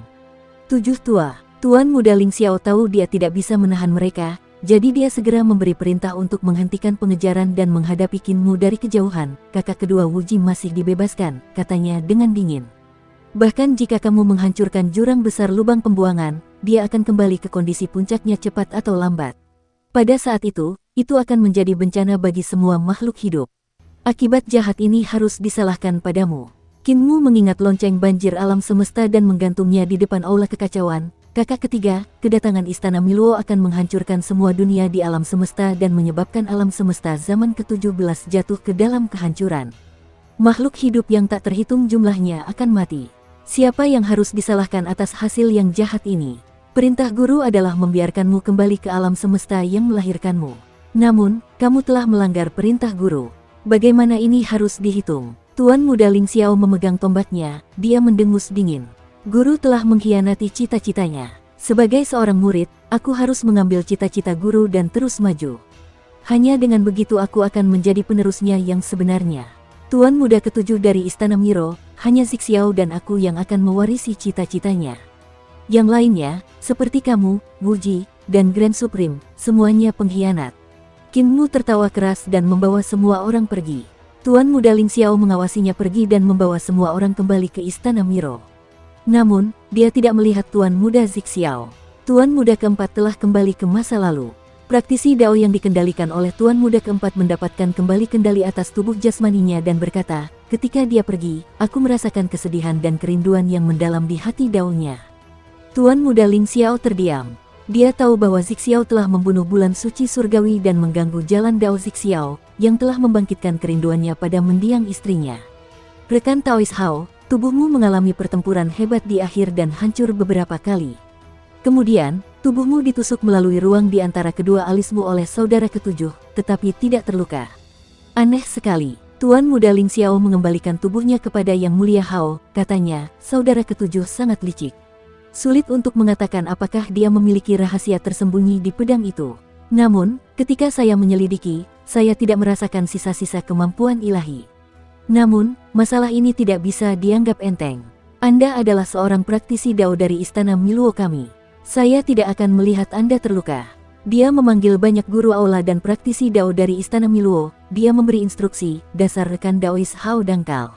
Speaker 1: Tuan Muda Ling Xiao tahu dia tidak bisa menahan mereka, jadi dia segera memberi perintah untuk menghentikan pengejaran dan menghadapi Kinmu dari kejauhan. Kakak kedua Wuji masih dibebaskan, katanya dengan dingin. Bahkan jika kamu menghancurkan jurang besar lubang pembuangan, dia akan kembali ke kondisi puncaknya cepat atau lambat. Pada saat itu akan menjadi bencana bagi semua makhluk hidup. Akibat jahat ini harus disalahkan padamu. Kinmu mengingat lonceng banjir alam semesta dan menggantungnya di depan aula kekacauan. Kakak ketiga, kedatangan Istana Miluo akan menghancurkan semua dunia di alam semesta dan menyebabkan alam semesta zaman ke-17 jatuh ke dalam kehancuran. Makhluk hidup yang tak terhitung jumlahnya akan mati. Siapa yang harus disalahkan atas hasil yang jahat ini? Perintah guru adalah membiarkanmu kembali ke alam semesta yang melahirkanmu. Namun, kamu telah melanggar perintah guru. Bagaimana ini harus dihitung? Tuan Muda Ling Xiao memegang tombaknya, dia mendengus dingin. Guru telah mengkhianati cita-citanya. Sebagai seorang murid, aku harus mengambil cita-cita guru dan terus maju. Hanya dengan begitu aku akan menjadi penerusnya yang sebenarnya. Tuan Muda ketujuh dari Istana Miro, hanya Zixiao dan aku yang akan mewarisi cita-citanya. Yang lainnya, seperti kamu, Wuji, dan Grand Supreme, semuanya pengkhianat. Kinmu tertawa keras dan membawa semua orang pergi. Tuan Muda Ling Xiao mengawasinya pergi dan membawa semua orang kembali ke Istana Miro. Namun, dia tidak melihat Tuan Muda Zixiao. Tuan Muda keempat telah kembali ke masa lalu. Praktisi Dao yang dikendalikan oleh Tuan Muda keempat mendapatkan kembali kendali atas tubuh jasmaninya dan berkata, ketika dia pergi, aku merasakan kesedihan dan kerinduan yang mendalam di hati Dao-nya. Tuan Muda Ling Xiao terdiam. Dia tahu bahwa Zixiao telah membunuh bulan suci surgawi dan mengganggu jalan Dao Zixiao, yang telah membangkitkan kerinduannya pada mendiang istrinya. Rekan Taois Hao, tubuhmu mengalami pertempuran hebat di akhir dan hancur beberapa kali. Kemudian, tubuhmu ditusuk melalui ruang di antara kedua alismu oleh saudara ketujuh, tetapi tidak terluka. Aneh sekali. Tuan Muda Ling Xiao mengembalikan tubuhnya kepada Yang Mulia Hao, katanya, saudara ketujuh sangat licik. Sulit untuk mengatakan apakah dia memiliki rahasia tersembunyi di pedang itu. Namun, ketika saya menyelidiki, saya tidak merasakan sisa-sisa kemampuan ilahi. Namun, masalah ini tidak bisa dianggap enteng. Anda adalah seorang praktisi Dao dari Istana Miluo kami. Saya tidak akan melihat Anda terluka. Dia memanggil banyak guru aula dan praktisi Dao dari Istana Miluo. Dia memberi instruksi, dasar rekan Daois Hao dangkal.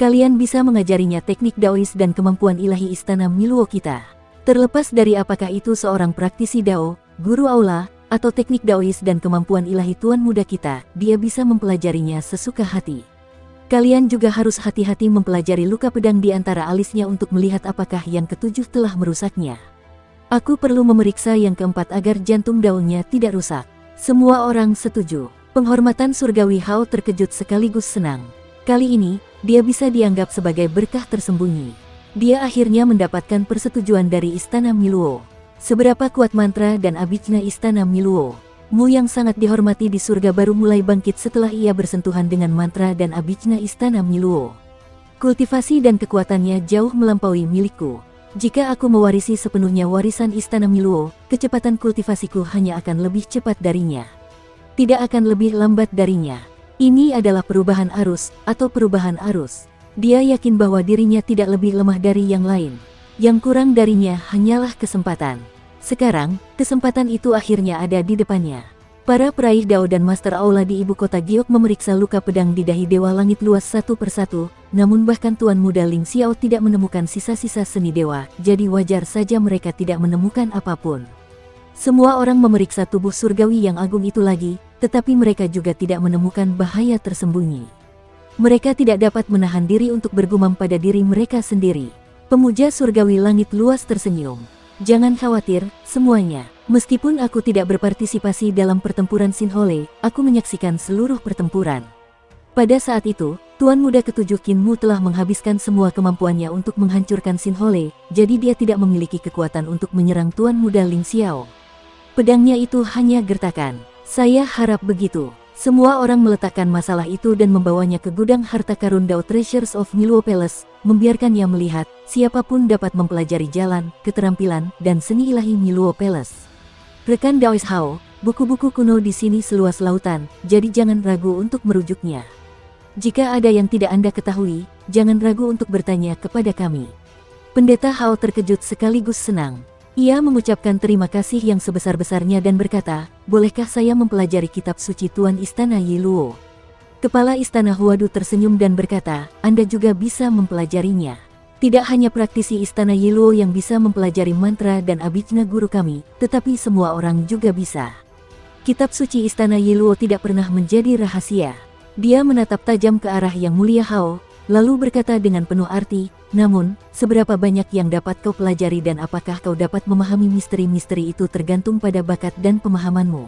Speaker 1: Kalian bisa mengajarinya teknik Daois dan kemampuan ilahi Istana Miluo kita. Terlepas dari apakah itu seorang praktisi Dao, guru aula, atau teknik Daois dan kemampuan ilahi Tuan Muda kita, dia bisa mempelajarinya sesuka hati. Kalian juga harus hati-hati mempelajari luka pedang di antara alisnya untuk melihat apakah yang ketujuh telah merusaknya. Aku perlu memeriksa yang keempat agar jantung Dao-nya tidak rusak. Semua orang setuju. Penghormatan surgawi Hao terkejut sekaligus senang. Kali ini, dia bisa dianggap sebagai berkah tersembunyi. Dia akhirnya mendapatkan persetujuan dari Istana Miluo. Seberapa kuat mantra dan abijna Istana Miluo? Mu yang sangat dihormati di surga baru mulai bangkit setelah ia bersentuhan dengan mantra dan abijna Istana Miluo. Kultivasi dan kekuatannya jauh melampaui milikku. Jika aku mewarisi sepenuhnya warisan Istana Miluo, kecepatan kultivasiku hanya akan lebih cepat darinya. Tidak akan lebih lambat darinya. Ini adalah perubahan arus, atau perubahan arus. Dia yakin bahwa dirinya tidak lebih lemah dari yang lain. Yang kurang darinya hanyalah kesempatan. Sekarang, kesempatan itu akhirnya ada di depannya. Para peraih Dao dan Master Aula di ibu kota Giok memeriksa luka pedang di dahi Dewa Langit Luas satu persatu, namun bahkan Tuan Muda Ling Xiao tidak menemukan sisa-sisa seni dewa, jadi wajar saja mereka tidak menemukan apapun. Semua orang memeriksa tubuh surgawi yang agung itu lagi, tetapi mereka juga tidak menemukan bahaya tersembunyi. Mereka tidak dapat menahan diri untuk bergumam pada diri mereka sendiri. Pemuja surgawi langit luas tersenyum. Jangan khawatir, semuanya. Meskipun aku tidak berpartisipasi dalam pertempuran Sinhole, aku menyaksikan seluruh pertempuran. Pada saat itu, Tuan Muda Ketujuh Kinmu telah menghabiskan semua kemampuannya untuk menghancurkan Sinhole, jadi dia tidak memiliki kekuatan untuk menyerang Tuan Muda Ling Xiao. Pedangnya itu hanya gertakan. Saya harap begitu. Semua orang meletakkan masalah itu dan membawanya ke gudang harta karun Dao Treasures of Miluo Palace, membiarkannya melihat, siapapun dapat mempelajari jalan, keterampilan, dan seni ilahi Miluo Palace. Rekan Daois Hao, buku-buku kuno di sini seluas lautan, jadi jangan ragu untuk merujuknya. Jika ada yang tidak Anda ketahui, jangan ragu untuk bertanya kepada kami. Pendeta Hao terkejut sekaligus senang. Ia mengucapkan terima kasih yang sebesar-besarnya dan berkata, bolehkah saya mempelajari kitab suci Tuan Istana Yiluo? Kepala Istana Huadu tersenyum dan berkata, Anda juga bisa mempelajarinya. Tidak hanya praktisi Istana Yiluo yang bisa mempelajari mantra dan abijna guru kami, tetapi semua orang juga bisa. Kitab suci Istana Yiluo tidak pernah menjadi rahasia. Dia menatap tajam ke arah Yang Mulia Hao, lalu berkata dengan penuh arti, namun, seberapa banyak yang dapat kau pelajari dan apakah kau dapat memahami misteri-misteri itu tergantung pada bakat dan pemahamanmu.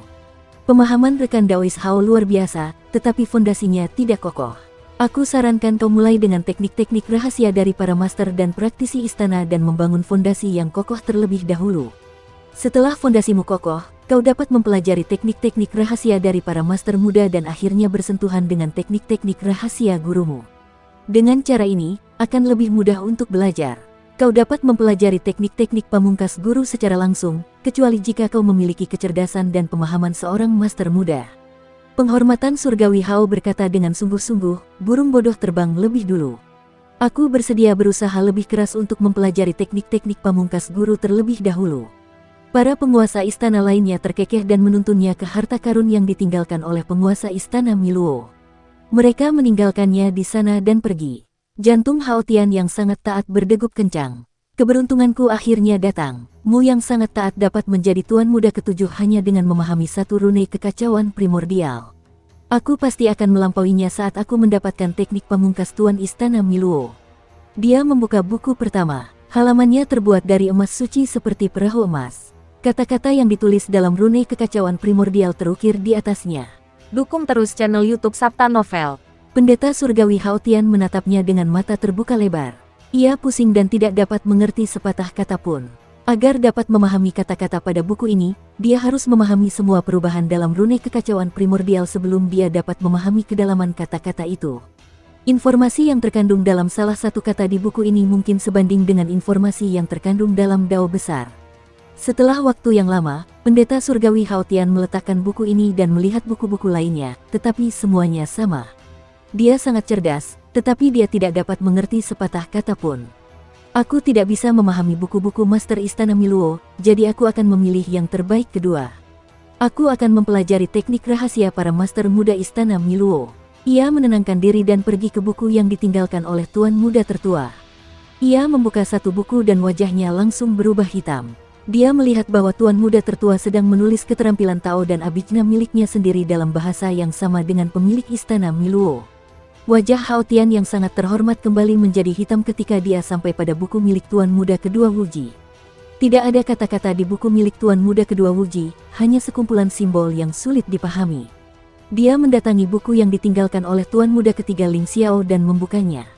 Speaker 1: Pemahaman rekan Daois Hao luar biasa, tetapi fondasinya tidak kokoh. Aku sarankan kau mulai dengan teknik-teknik rahasia dari para master dan praktisi istana dan membangun fondasi yang kokoh terlebih dahulu. Setelah fondasimu kokoh, kau dapat mempelajari teknik-teknik rahasia dari para master muda dan akhirnya bersentuhan dengan teknik-teknik rahasia gurumu. Dengan cara ini, akan lebih mudah untuk belajar. Kau dapat mempelajari teknik-teknik pamungkas guru secara langsung, kecuali jika kau memiliki kecerdasan dan pemahaman seorang master muda. Penghormatan surgawi Hao berkata dengan sungguh-sungguh, burung bodoh terbang lebih dulu. Aku bersedia berusaha lebih keras untuk mempelajari teknik-teknik pamungkas guru terlebih dahulu. Para penguasa istana lainnya terkekeh dan menuntunnya ke harta karun yang ditinggalkan oleh penguasa istana Miluo. Mereka meninggalkannya di sana dan pergi. Jantung Hao Tian yang sangat taat berdegup kencang. Keberuntunganku akhirnya datang. Mu yang sangat taat dapat menjadi Tuan Muda Ketujuh hanya dengan memahami satu rune kekacauan primordial. Aku pasti akan melampauinya saat aku mendapatkan teknik pamungkas Tuan Istana Miluo. Dia membuka buku pertama. Halamannya terbuat dari emas suci seperti perahu emas. Kata-kata yang ditulis dalam rune kekacauan primordial terukir di atasnya.
Speaker 2: Dukung terus channel YouTube Sabta Novel.
Speaker 1: Pendeta surgawi Hao Tian menatapnya dengan mata terbuka lebar. Ia pusing dan tidak dapat mengerti sepatah kata pun. Agar dapat memahami kata-kata pada buku ini, dia harus memahami semua perubahan dalam rune kekacauan primordial sebelum dia dapat memahami kedalaman kata-kata itu. Informasi yang terkandung dalam salah satu kata di buku ini mungkin sebanding dengan informasi yang terkandung dalam Dao besar. Setelah waktu yang lama, pendeta surgawi Hao Tian meletakkan buku ini dan melihat buku-buku lainnya, tetapi semuanya sama. Dia sangat cerdas, tetapi dia tidak dapat mengerti sepatah kata pun. Aku tidak bisa memahami buku-buku Master Istana Miluo, jadi aku akan memilih yang terbaik kedua. Aku akan mempelajari teknik rahasia para Master Muda Istana Miluo. Ia menenangkan diri dan pergi ke buku yang ditinggalkan oleh Tuan Muda Tertua. Ia membuka satu buku dan wajahnya langsung berubah hitam. Dia melihat bahwa Tuan Muda Tertua sedang menulis keterampilan Tao dan abijna miliknya sendiri dalam bahasa yang sama dengan pemilik Istana Miluo. Wajah Hao Tian yang sangat terhormat kembali menjadi hitam ketika dia sampai pada buku milik Tuan Muda Kedua Wuji. Tidak ada kata-kata di buku milik Tuan Muda Kedua Wuji, hanya sekumpulan simbol yang sulit dipahami. Dia mendatangi buku yang ditinggalkan oleh Tuan Muda Ketiga Ling Xiao dan membukanya.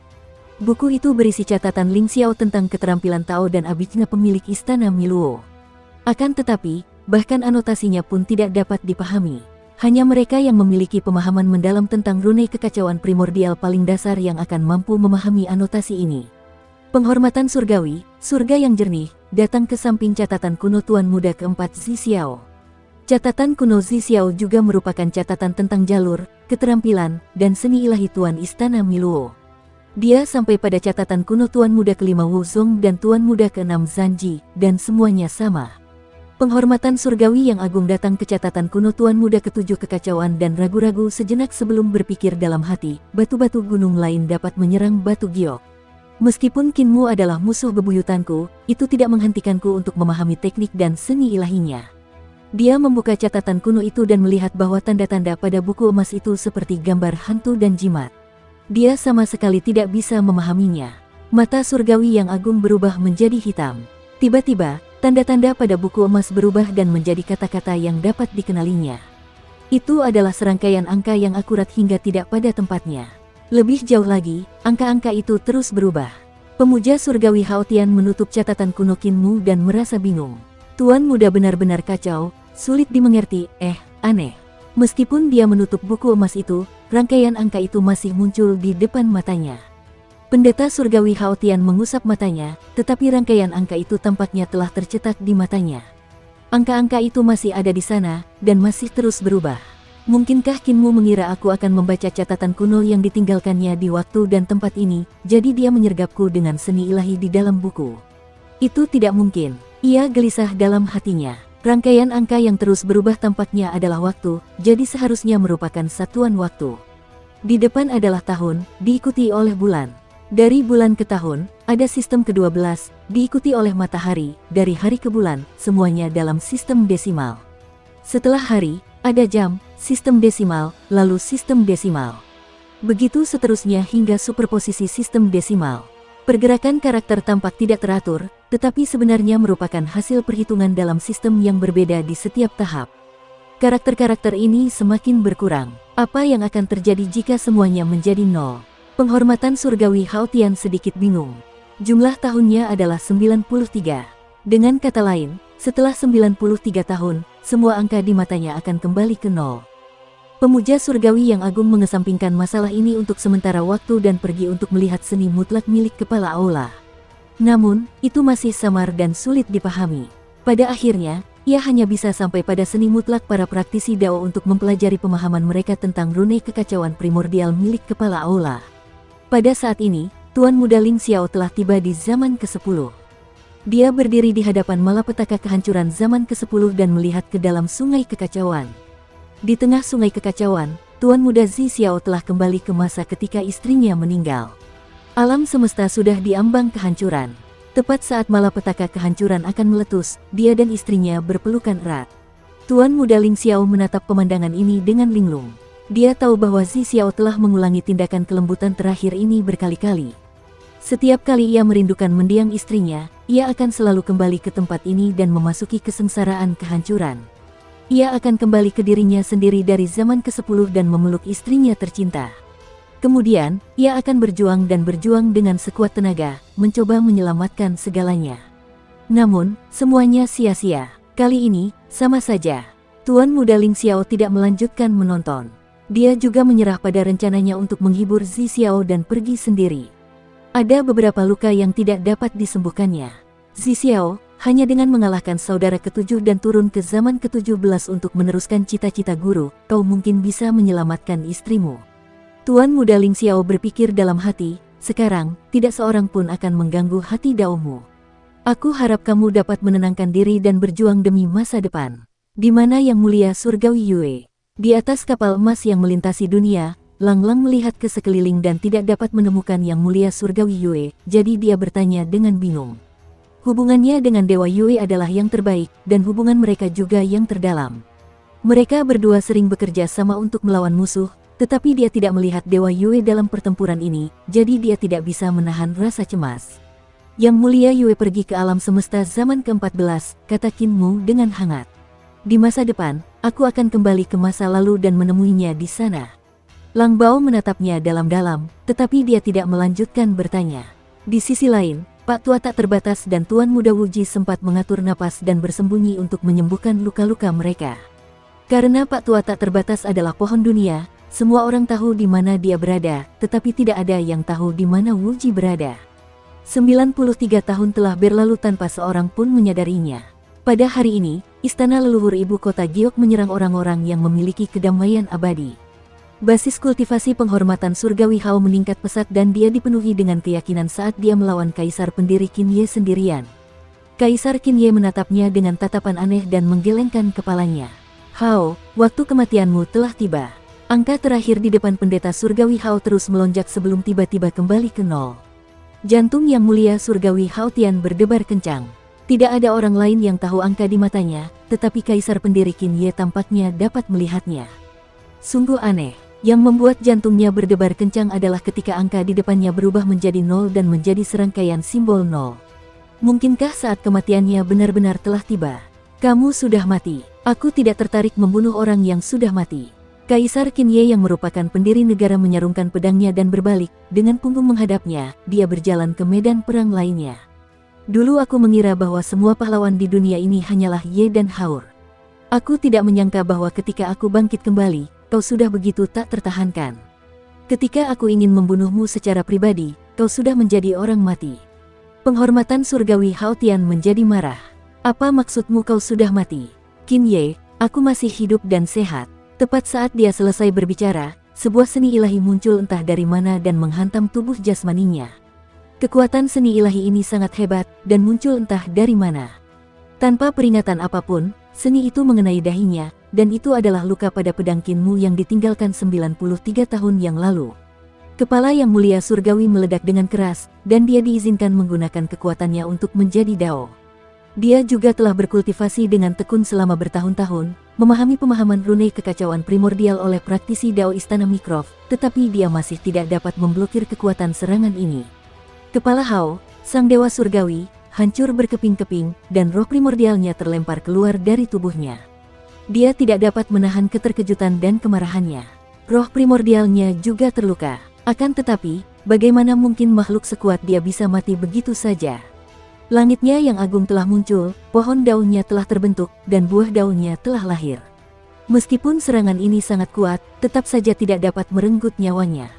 Speaker 1: Buku itu berisi catatan Ling Xiao tentang keterampilan Tao dan abijna pemilik Istana Miluo. Akan tetapi, bahkan anotasinya pun tidak dapat dipahami. Hanya mereka yang memiliki pemahaman mendalam tentang rune kekacauan primordial paling dasar yang akan mampu memahami anotasi ini. Penghormatan surgawi, surga yang jernih, datang ke samping catatan kuno Tuan Muda keempat Zi Xiao. Catatan kuno Zi Xiao juga merupakan catatan tentang jalur, keterampilan, dan seni ilahi Tuan Istana Miluo. Dia sampai pada catatan kuno Tuan Muda kelima Wu Zong dan Tuan Muda keenam Zanji, dan semuanya sama. Penghormatan surgawi yang agung datang ke catatan kuno Tuan Muda ketujuh kekacauan dan ragu-ragu sejenak sebelum berpikir dalam hati, batu-batu gunung lain dapat menyerang batu giok. Meskipun Kinmu adalah musuh bebuyutanku, itu tidak menghentikanku untuk memahami teknik dan seni ilahinya. Dia membuka catatan kuno itu dan melihat bahwa tanda-tanda pada buku emas itu seperti gambar hantu dan jimat. Dia sama sekali tidak bisa memahaminya. Mata surgawi yang agung berubah menjadi hitam. Tiba-tiba, tanda-tanda pada buku emas berubah dan menjadi kata-kata yang dapat dikenalinya. Itu adalah serangkaian angka yang akurat hingga tidak pada tempatnya. Lebih jauh lagi, angka-angka itu terus berubah. Pemuja surgawi Haotian menutup catatan kuno Kinmu dan merasa bingung. Tuan Muda benar-benar kacau, sulit dimengerti, aneh. Meskipun dia menutup buku emas itu, rangkaian angka itu masih muncul di depan matanya. Pendeta surgawi Haotian mengusap matanya, tetapi rangkaian angka itu tampaknya telah tercetak di matanya. Angka-angka itu masih ada di sana, dan masih terus berubah. Mungkinkah Kinmu mengira aku akan membaca catatan kuno yang ditinggalkannya di waktu dan tempat ini, jadi dia menyergapku dengan seni ilahi di dalam buku? Itu tidak mungkin. Ia gelisah dalam hatinya. Rangkaian angka yang terus berubah tampaknya adalah waktu, jadi seharusnya merupakan satuan waktu. Di depan adalah tahun, diikuti oleh bulan. Dari bulan ke tahun, ada sistem ke-12, diikuti oleh matahari, dari hari ke bulan, semuanya dalam sistem desimal. Setelah hari, ada jam, sistem desimal, lalu sistem desimal. Begitu seterusnya hingga superposisi sistem desimal. Pergerakan karakter tampak tidak teratur, tetapi sebenarnya merupakan hasil perhitungan dalam sistem yang berbeda di setiap tahap. Karakter-karakter ini semakin berkurang. Apa yang akan terjadi jika semuanya menjadi nol? Penghormatan surgawi Haotian sedikit bingung. Jumlah tahunnya adalah 93. Dengan kata lain, setelah 93 tahun, semua angka di matanya akan kembali ke nol. Pemuja surgawi yang agung mengesampingkan masalah ini untuk sementara waktu dan pergi untuk melihat seni mutlak milik kepala aula. Namun, itu masih samar dan sulit dipahami. Pada akhirnya, ia hanya bisa sampai pada seni mutlak para praktisi Dao untuk mempelajari pemahaman mereka tentang rune kekacauan primordial milik kepala aula. Pada saat ini, Tuan Muda Ling Xiao telah tiba di zaman ke-10. Dia berdiri di hadapan malapetaka kehancuran zaman ke-10 dan melihat ke dalam sungai kekacauan. Di tengah sungai kekacauan, Tuan Muda Zi Xiao telah kembali ke masa ketika istrinya meninggal. Alam semesta sudah diambang kehancuran. Tepat saat malapetaka kehancuran akan meletus, dia dan istrinya berpelukan erat. Tuan Muda Ling Xiao menatap pemandangan ini dengan linglung. Dia tahu bahwa Zi Xiao telah mengulangi tindakan kelembutan terakhir ini berkali-kali. Setiap kali ia merindukan mendiang istrinya, ia akan selalu kembali ke tempat ini dan memasuki kesengsaraan kehancuran. Ia akan kembali ke dirinya sendiri dari zaman ke-10 dan memeluk istrinya tercinta. Kemudian, ia akan berjuang dan berjuang dengan sekuat tenaga, mencoba menyelamatkan segalanya. Namun, semuanya sia-sia. Kali ini, sama saja. Tuan Muda Ling Xiao tidak melanjutkan menonton. Dia juga menyerah pada rencananya untuk menghibur Zi Xiao dan pergi sendiri. Ada beberapa luka yang tidak dapat disembuhkannya. Zi Xiao, hanya dengan mengalahkan saudara ke-7 dan turun ke zaman ke-17 untuk meneruskan cita-cita guru, kau mungkin bisa menyelamatkan istrimu. Tuan Muda Ling Xiao berpikir dalam hati, sekarang, tidak seorang pun akan mengganggu hati Daomu. Aku harap kamu dapat menenangkan diri dan berjuang demi masa depan. Di mana Yang Mulia Surgawi Yue? Di atas kapal emas yang melintasi dunia, Lang Lang melihat ke sekeliling dan tidak dapat menemukan Yang Mulia Surgawi Yue, jadi dia bertanya dengan bingung. Hubungannya dengan Dewa Yue adalah yang terbaik, dan hubungan mereka juga yang terdalam. Mereka berdua sering bekerja sama untuk melawan musuh, tetapi dia tidak melihat Dewa Yue dalam pertempuran ini, jadi dia tidak bisa menahan rasa cemas. Yang Mulia Yue pergi ke alam semesta zaman ke-14, kata Kinmu dengan hangat. Di masa depan, aku akan kembali ke masa lalu dan menemuinya di sana. Lang Bao menatapnya dalam-dalam, tetapi dia tidak melanjutkan bertanya. Di sisi lain, Pak Tua tak terbatas dan Tuan Muda Wuji sempat mengatur napas dan bersembunyi untuk menyembuhkan luka-luka mereka. Karena Pak Tua tak terbatas adalah pohon dunia, semua orang tahu di mana dia berada, tetapi tidak ada yang tahu di mana Wuji berada. 93 tahun telah berlalu tanpa seorang pun menyadarinya. Pada hari ini, istana leluhur ibu kota Giok menyerang orang-orang yang memiliki kedamaian abadi. Basis kultivasi penghormatan surgawi Hao meningkat pesat dan dia dipenuhi dengan keyakinan saat dia melawan kaisar pendiri Qin Ye sendirian. Kaisar Qinye menatapnya dengan tatapan aneh dan menggelengkan kepalanya. Hao, waktu kematianmu telah tiba. Angka terakhir di depan pendeta surgawi Hao terus melonjak sebelum tiba-tiba kembali ke nol. Jantung yang mulia surgawi Hao Tian berdebar kencang. Tidak ada orang lain yang tahu angka di matanya, tetapi Kaisar pendiri Qinye tampaknya dapat melihatnya. Sungguh aneh. Yang membuat jantungnya berdebar kencang adalah ketika angka di depannya berubah menjadi nol dan menjadi serangkaian simbol nol. Mungkinkah saat kematiannya benar-benar telah tiba? Kamu sudah mati. Aku tidak tertarik membunuh orang yang sudah mati. Kaisar Qinye yang merupakan pendiri negara menyarungkan pedangnya dan berbalik, dengan punggung menghadapnya, dia berjalan ke medan perang lainnya. Dulu aku mengira bahwa semua pahlawan di dunia ini hanyalah Ye dan Haur. Aku tidak menyangka bahwa ketika aku bangkit kembali, kau sudah begitu tak tertahankan. Ketika aku ingin membunuhmu secara pribadi, kau sudah menjadi orang mati. Penghormatan surgawi Hao Tian menjadi marah. Apa maksudmu kau sudah mati? Qinye, aku masih hidup dan sehat. Tepat saat dia selesai berbicara, sebuah seni ilahi muncul entah dari mana dan menghantam tubuh jasmaninya. Kekuatan seni ilahi ini sangat hebat dan muncul entah dari mana. Tanpa peringatan apapun, seni itu mengenai dahinya, dan itu adalah luka pada pedang Qinmu yang ditinggalkan 93 tahun yang lalu. Kepala yang mulia surgawi meledak dengan keras, dan dia diizinkan menggunakan kekuatannya untuk menjadi Dao. Dia juga telah berkultivasi dengan tekun selama bertahun-tahun, memahami pemahaman rune kekacauan primordial oleh praktisi Dao Istana Mikrov, tetapi dia masih tidak dapat memblokir kekuatan serangan ini. Kepala Hao, sang dewa surgawi, hancur berkeping-keping, dan roh primordialnya terlempar keluar dari tubuhnya. Dia tidak dapat menahan keterkejutan dan kemarahannya. Roh primordialnya juga terluka. Akan tetapi, bagaimana mungkin makhluk sekuat dia bisa mati begitu saja? Langitnya yang agung telah muncul, pohon daunnya telah terbentuk, dan buah daunnya telah lahir. Meskipun serangan ini sangat kuat, tetap saja tidak dapat merenggut nyawanya.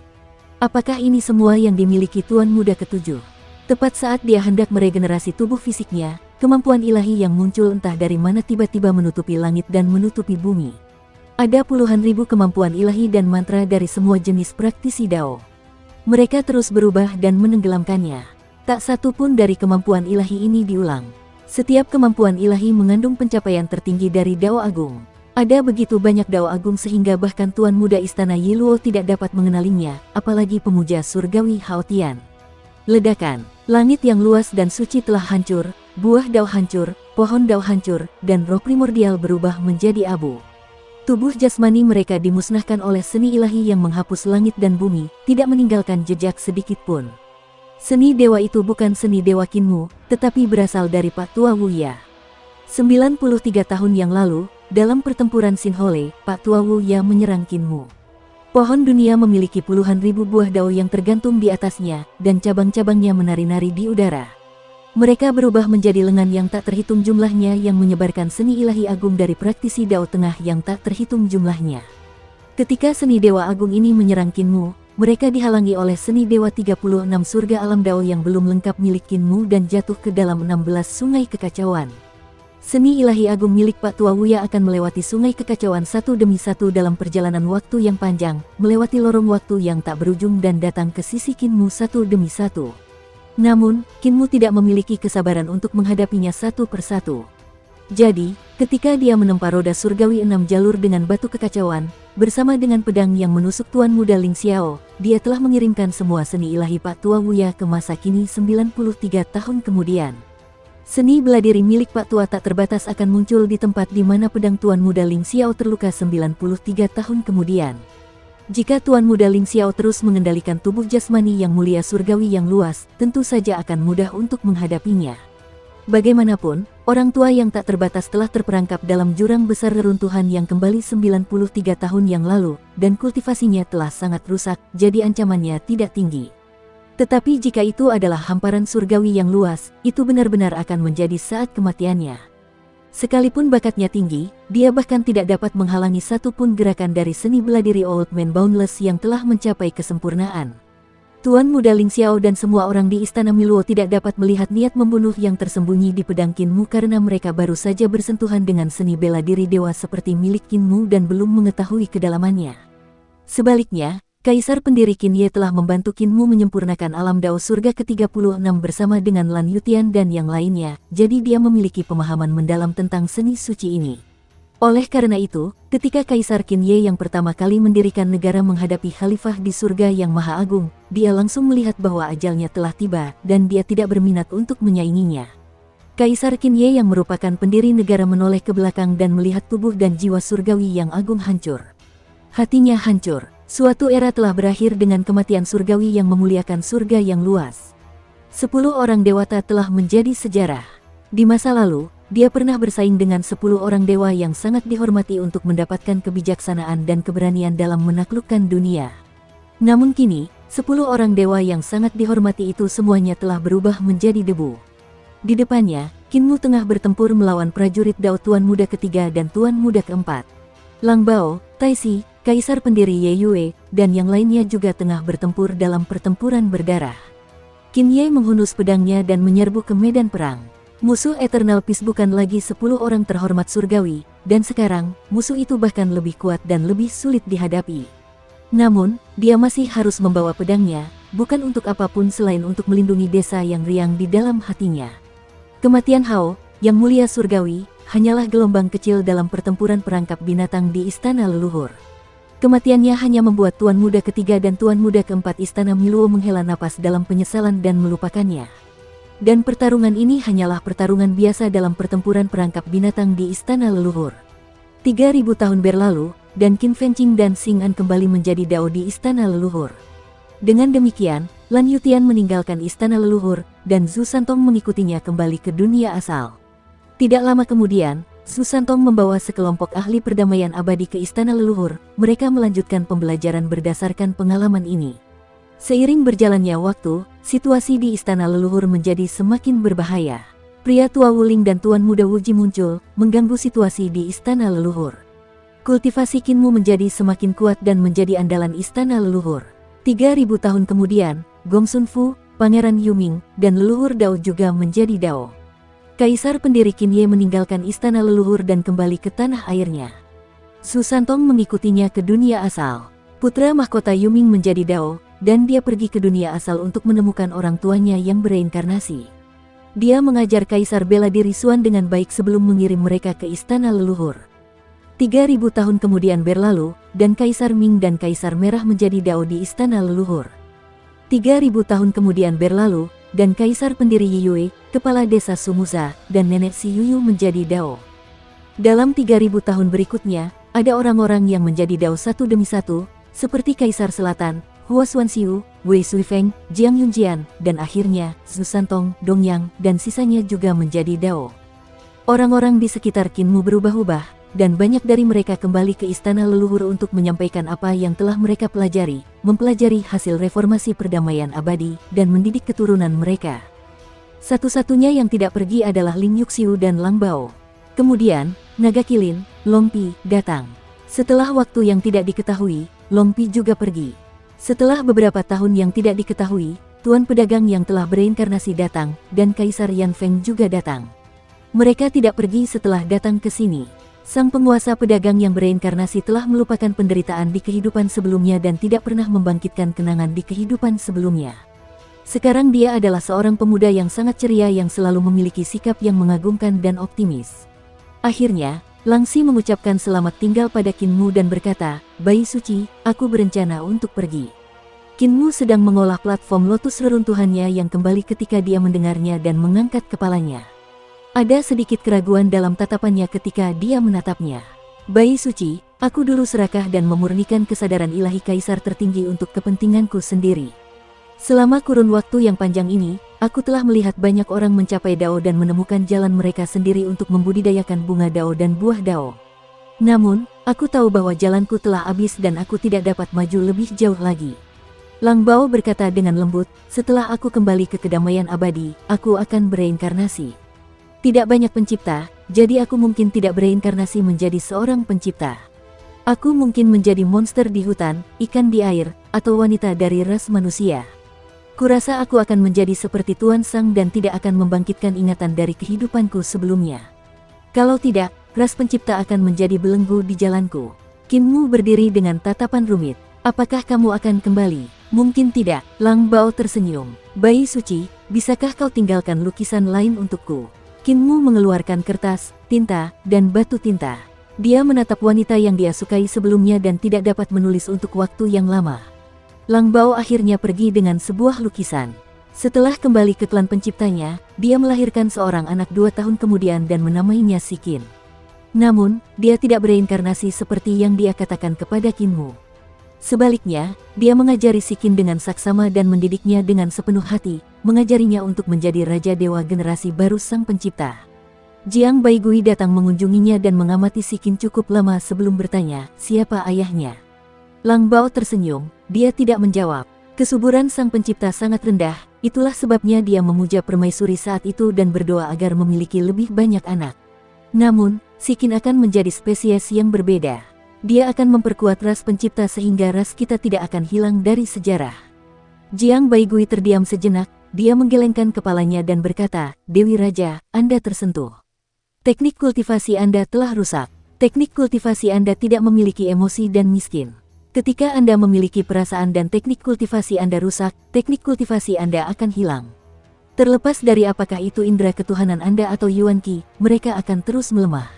Speaker 1: Apakah ini semua yang dimiliki Tuan Muda Ketujuh? Tepat saat dia hendak meregenerasi tubuh fisiknya, kemampuan ilahi yang muncul entah dari mana tiba-tiba menutupi langit dan menutupi bumi. Ada puluhan ribu kemampuan ilahi dan mantra dari semua jenis praktisi Dao. Mereka terus berubah dan menenggelamkannya. Tak satu pun dari kemampuan ilahi ini diulang. Setiap kemampuan ilahi mengandung pencapaian tertinggi dari Dao Agung. Ada begitu banyak Dao Agung sehingga bahkan Tuan Muda Istana Yiluo tidak dapat mengenalinya, apalagi pemuja surgawi Hao Tian. Ledakan, langit yang luas dan suci telah hancur, buah Dao hancur, pohon Dao hancur, dan roh primordial berubah menjadi abu. Tubuh jasmani mereka dimusnahkan oleh seni ilahi yang menghapus langit dan bumi, tidak meninggalkan jejak sedikit pun. Seni dewa itu bukan seni dewa Qinmu, tetapi berasal dari Pak Tua Wuya. 93 tahun yang lalu, dalam pertempuran Xinhole, Pak Tua Wuya menyerang Qinmu. Pohon dunia memiliki puluhan ribu buah dao yang tergantung di atasnya, dan cabang-cabangnya menari-nari di udara. Mereka berubah menjadi lengan yang tak terhitung jumlahnya yang menyebarkan seni ilahi agung dari praktisi Dao Tengah yang tak terhitung jumlahnya. Ketika seni Dewa Agung ini menyerang Qinmu, mereka dihalangi oleh seni Dewa 36 surga alam Dao yang belum lengkap milik Qinmu dan jatuh ke dalam 16 sungai kekacauan. Seni ilahi agung milik Pak Tua Wuya akan melewati sungai kekacauan satu demi satu dalam perjalanan waktu yang panjang, melewati lorong waktu yang tak berujung dan datang ke sisi Qinmu satu demi satu. Namun, Qinmu tidak memiliki kesabaran untuk menghadapinya satu persatu. Jadi, ketika dia menempa roda surgawi 6 jalur dengan batu kekacauan, bersama dengan pedang yang menusuk Tuan Muda Ling Xiao, dia telah mengirimkan semua seni ilahi Pak Tua Wuya ke masa kini 93 tahun kemudian. Seni beladiri milik Pak Tua tak terbatas akan muncul di tempat di mana pedang Tuan Muda Ling Xiao terluka 93 tahun kemudian. Jika Tuan Muda Ling Xiao terus mengendalikan tubuh jasmani yang mulia surgawi yang luas, tentu saja akan mudah untuk menghadapinya. Bagaimanapun, orang tua yang tak terbatas telah terperangkap dalam jurang besar reruntuhan yang kembali 93 tahun yang lalu, dan kultivasinya telah sangat rusak, jadi ancamannya tidak tinggi. Tetapi jika itu adalah hamparan surgawi yang luas, itu benar-benar akan menjadi saat kematiannya. Sekalipun bakatnya tinggi, dia bahkan tidak dapat menghalangi satupun gerakan dari seni beladiri Old Man Boundless yang telah mencapai kesempurnaan. Tuan Muda Ling Xiao dan semua orang di Istana Miluo tidak dapat melihat niat membunuh yang tersembunyi di pedang Qinmu karena mereka baru saja bersentuhan dengan seni bela diri dewa seperti milik Qinmu dan belum mengetahui kedalamannya. Sebaliknya, Kaisar pendiri Qin Ye telah membantu Qin Mu menyempurnakan alam Dao Surga ke-36 bersama dengan Lan Yutian dan yang lainnya, jadi dia memiliki pemahaman mendalam tentang seni suci ini. Oleh karena itu, ketika Kaisar Qin Ye yang pertama kali mendirikan negara menghadapi Khalifah di surga yang Maha Agung, dia langsung melihat bahwa ajalnya telah tiba, dan dia tidak berminat untuk menyainginya. Kaisar Qin Ye yang merupakan pendiri negara menoleh ke belakang dan melihat tubuh dan jiwa surgawi yang agung hancur. Hatinya hancur. Suatu era telah berakhir dengan kematian surgawi yang memuliakan surga yang luas. 10 orang dewata telah menjadi sejarah. Di masa lalu, dia pernah bersaing dengan 10 orang dewa yang sangat dihormati untuk mendapatkan kebijaksanaan dan keberanian dalam menaklukkan dunia. Namun kini, 10 orang dewa yang sangat dihormati itu semuanya telah berubah menjadi debu. Di depannya, Qin Mu tengah bertempur melawan prajurit Dao Tuan Muda ketiga dan Tuan Muda keempat. Lang Bao, Tai Si, Kaisar pendiri Ye Yue, dan yang lainnya juga tengah bertempur dalam pertempuran berdarah. Qin Ye menghunus pedangnya dan menyerbu ke medan perang. Musuh Eternal Peace bukan lagi 10 orang terhormat surgawi, dan sekarang, musuh itu bahkan lebih kuat dan lebih sulit dihadapi. Namun, dia masih harus membawa pedangnya, bukan untuk apapun selain untuk melindungi desa yang riang di dalam hatinya. Kematian Hao, yang mulia surgawi, hanyalah gelombang kecil dalam pertempuran perangkap binatang di Istana Leluhur. Kematiannya hanya membuat Tuan Muda ketiga dan Tuan Muda keempat Istana Miluo menghela napas dalam penyesalan dan melupakannya. Dan pertarungan ini hanyalah pertarungan biasa dalam pertempuran perangkap binatang di Istana Leluhur. 3000 tahun berlalu, dan Qin Fengqing dan Xing An kembali menjadi Dao di Istana Leluhur. Dengan demikian, Lan Yutian meninggalkan Istana Leluhur, dan Zhu Santong mengikutinya kembali ke dunia asal. Tidak lama kemudian, Zhu Santong membawa sekelompok ahli perdamaian abadi ke Istana Leluhur. Mereka melanjutkan pembelajaran berdasarkan pengalaman ini. Seiring berjalannya waktu, situasi di Istana Leluhur menjadi semakin berbahaya. Pria tua Wuling dan Tuan Muda Wuji muncul, mengganggu situasi di Istana Leluhur. Kultivasi Qin Mu menjadi semakin kuat dan menjadi andalan Istana Leluhur. 3000 tahun kemudian, Gong Sun Fu, Pangeran Yuming, dan leluhur Dao juga menjadi Dao. Kaisar pendiri Qin Ye meninggalkan Istana Leluhur dan kembali ke tanah airnya. Zhu Santong mengikutinya ke dunia asal. Putra mahkota Yuming menjadi Dao, dan dia pergi ke dunia asal untuk menemukan orang tuanya yang bereinkarnasi. Dia mengajar Kaisar bela diri Xuan dengan baik sebelum mengirim mereka ke Istana Leluhur. 3000 tahun kemudian berlalu, dan Kaisar Ming dan Kaisar Merah menjadi Dao di Istana Leluhur. 3000 tahun kemudian berlalu, dan Kaisar pendiri Yiyue, kepala desa Sumuza, dan nenek si Yuyu menjadi Dao. Dalam 3000 tahun berikutnya, ada orang-orang yang menjadi Dao satu demi satu, seperti Kaisar Selatan, Hua Xuanxiu, Wei Suifeng, Jiang Yunjian, dan akhirnya, Zhu Santong, Dongyang, dan sisanya juga menjadi Dao. Orang-orang di sekitar Qin Mu berubah-ubah, dan banyak dari mereka kembali ke Istana Leluhur untuk menyampaikan apa yang telah mereka pelajari, mempelajari hasil reformasi perdamaian abadi, dan mendidik keturunan mereka. Satu-satunya yang tidak pergi adalah Ling Yuxiu dan Lang Bao. Kemudian, Naga Kilin, Long Pi, datang. Setelah waktu yang tidak diketahui, Long Pi juga pergi. Setelah beberapa tahun yang tidak diketahui, Tuan Pedagang yang telah bereinkarnasi datang, dan Kaisar Yan Feng juga datang. Mereka tidak pergi setelah datang ke sini. Sang penguasa pedagang yang bereinkarnasi telah melupakan penderitaan di kehidupan sebelumnya dan tidak pernah membangkitkan kenangan di kehidupan sebelumnya. Sekarang dia adalah seorang pemuda yang sangat ceria yang selalu memiliki sikap yang mengagumkan dan optimis. Akhirnya, Lang Xi mengucapkan selamat tinggal pada Qin Mu dan berkata, "Bayi suci, aku berencana untuk pergi." Qin Mu sedang mengolah platform lotus reruntuhannya yang kembali ketika dia mendengarnya dan mengangkat kepalanya. Ada sedikit keraguan dalam tatapannya ketika dia menatapnya. "Bayi suci, aku dulu serakah dan memurnikan kesadaran ilahi kaisar tertinggi untuk kepentinganku sendiri. Selama kurun waktu yang panjang ini, aku telah melihat banyak orang mencapai Dao dan menemukan jalan mereka sendiri untuk membudidayakan bunga Dao dan buah Dao. Namun, aku tahu bahwa jalanku telah habis dan aku tidak dapat maju lebih jauh lagi." Lang Bao berkata dengan lembut, "Setelah aku kembali ke kedamaian abadi, aku akan bereinkarnasi. Tidak banyak pencipta, jadi aku mungkin tidak bereinkarnasi menjadi seorang pencipta. Aku mungkin menjadi monster di hutan, ikan di air, atau wanita dari ras manusia. Kurasa aku akan menjadi seperti Tuan Sang dan tidak akan membangkitkan ingatan dari kehidupanku sebelumnya. Kalau tidak, ras pencipta akan menjadi belenggu di jalanku." Qin Mu berdiri dengan tatapan rumit. Apakah kamu akan kembali? Mungkin tidak. Lang Bao tersenyum. Bayi suci, bisakah kau tinggalkan lukisan lain untukku? Qin Mu mengeluarkan kertas, tinta, dan batu tinta. Dia menatap wanita yang dia sukai sebelumnya dan tidak dapat menulis untuk waktu yang lama. Lang Bao akhirnya pergi dengan sebuah lukisan. Setelah kembali ke klan penciptanya, dia melahirkan seorang anak 2 tahun kemudian dan menamainya si Qin. Namun, dia tidak bereinkarnasi seperti yang dia katakan kepada Qin Mu. Sebaliknya, dia mengajari si Qin dengan saksama dan mendidiknya dengan sepenuh hati, mengajarinya untuk menjadi Raja Dewa generasi baru sang pencipta. Jiang Baigui datang mengunjunginya dan mengamati si Qin cukup lama sebelum bertanya, siapa ayahnya? Lang Bao tersenyum, dia tidak menjawab. Kesuburan sang pencipta sangat rendah, itulah sebabnya dia memuja permaisuri saat itu dan berdoa agar memiliki lebih banyak anak. Namun, si Qin akan menjadi spesies yang berbeda. Dia akan memperkuat ras pencipta sehingga ras kita tidak akan hilang dari sejarah. Jiang Baigui terdiam sejenak, dia menggelengkan kepalanya dan berkata, Dewi Raja, Anda tersentuh. Teknik kultivasi Anda telah rusak. Teknik kultivasi Anda tidak memiliki emosi dan miskin. Ketika Anda memiliki perasaan dan teknik kultivasi Anda rusak, teknik kultivasi Anda akan hilang. Terlepas dari apakah itu indera ketuhanan Anda atau Yuan Qi, mereka akan terus melemah.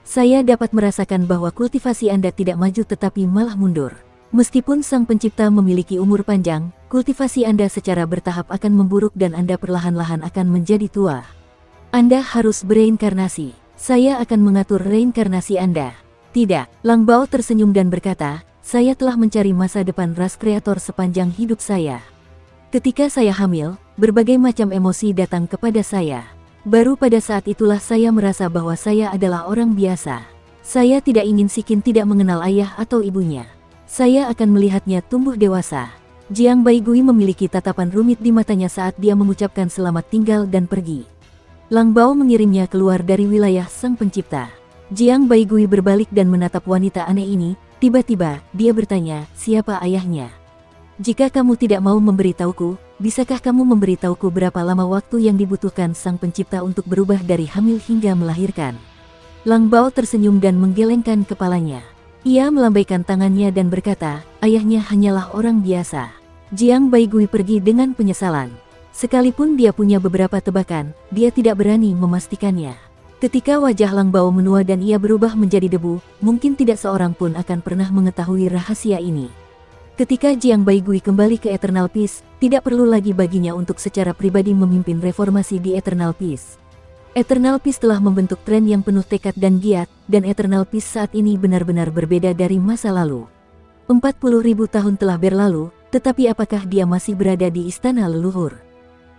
Speaker 1: Saya dapat merasakan bahwa kultivasi Anda tidak maju tetapi malah mundur. Meskipun sang pencipta memiliki umur panjang, kultivasi Anda secara bertahap akan memburuk dan Anda perlahan-lahan akan menjadi tua. Anda harus bereinkarnasi. Saya akan mengatur reinkarnasi Anda. Tidak, Lang Bao tersenyum dan berkata, saya telah mencari masa depan ras kreator sepanjang hidup saya. Ketika saya hamil, berbagai macam emosi datang kepada saya. Baru pada saat itulah saya merasa bahwa saya adalah orang biasa. Saya tidak ingin si Qin tidak mengenal ayah atau ibunya. Saya akan melihatnya tumbuh dewasa. Jiang Baigui memiliki tatapan rumit di matanya saat dia mengucapkan selamat tinggal dan pergi. Lang Bao mengirimnya keluar dari wilayah sang pencipta. Jiang Baigui berbalik dan menatap wanita aneh ini. Tiba-tiba, dia bertanya, siapa ayahnya? Jika kamu tidak mau memberitahuku, bisakah kamu memberitahuku berapa lama waktu yang dibutuhkan sang pencipta untuk berubah dari hamil hingga melahirkan? Lang Bao tersenyum dan menggelengkan kepalanya. Ia melambaikan tangannya dan berkata, ayahnya hanyalah orang biasa. Jiang Baigui pergi dengan penyesalan. Sekalipun dia punya beberapa tebakan, dia tidak berani memastikannya. Ketika wajah Lang Bao menua dan ia berubah menjadi debu, mungkin tidak seorang pun akan pernah mengetahui rahasia ini. Ketika Jiang Baigui kembali ke Eternal Peace, tidak perlu lagi baginya untuk secara pribadi memimpin reformasi di Eternal Peace. Eternal Peace telah membentuk tren yang penuh tekad dan giat, dan Eternal Peace saat ini benar-benar berbeda dari masa lalu. 40.000 tahun telah berlalu, tetapi apakah dia masih berada di istana leluhur?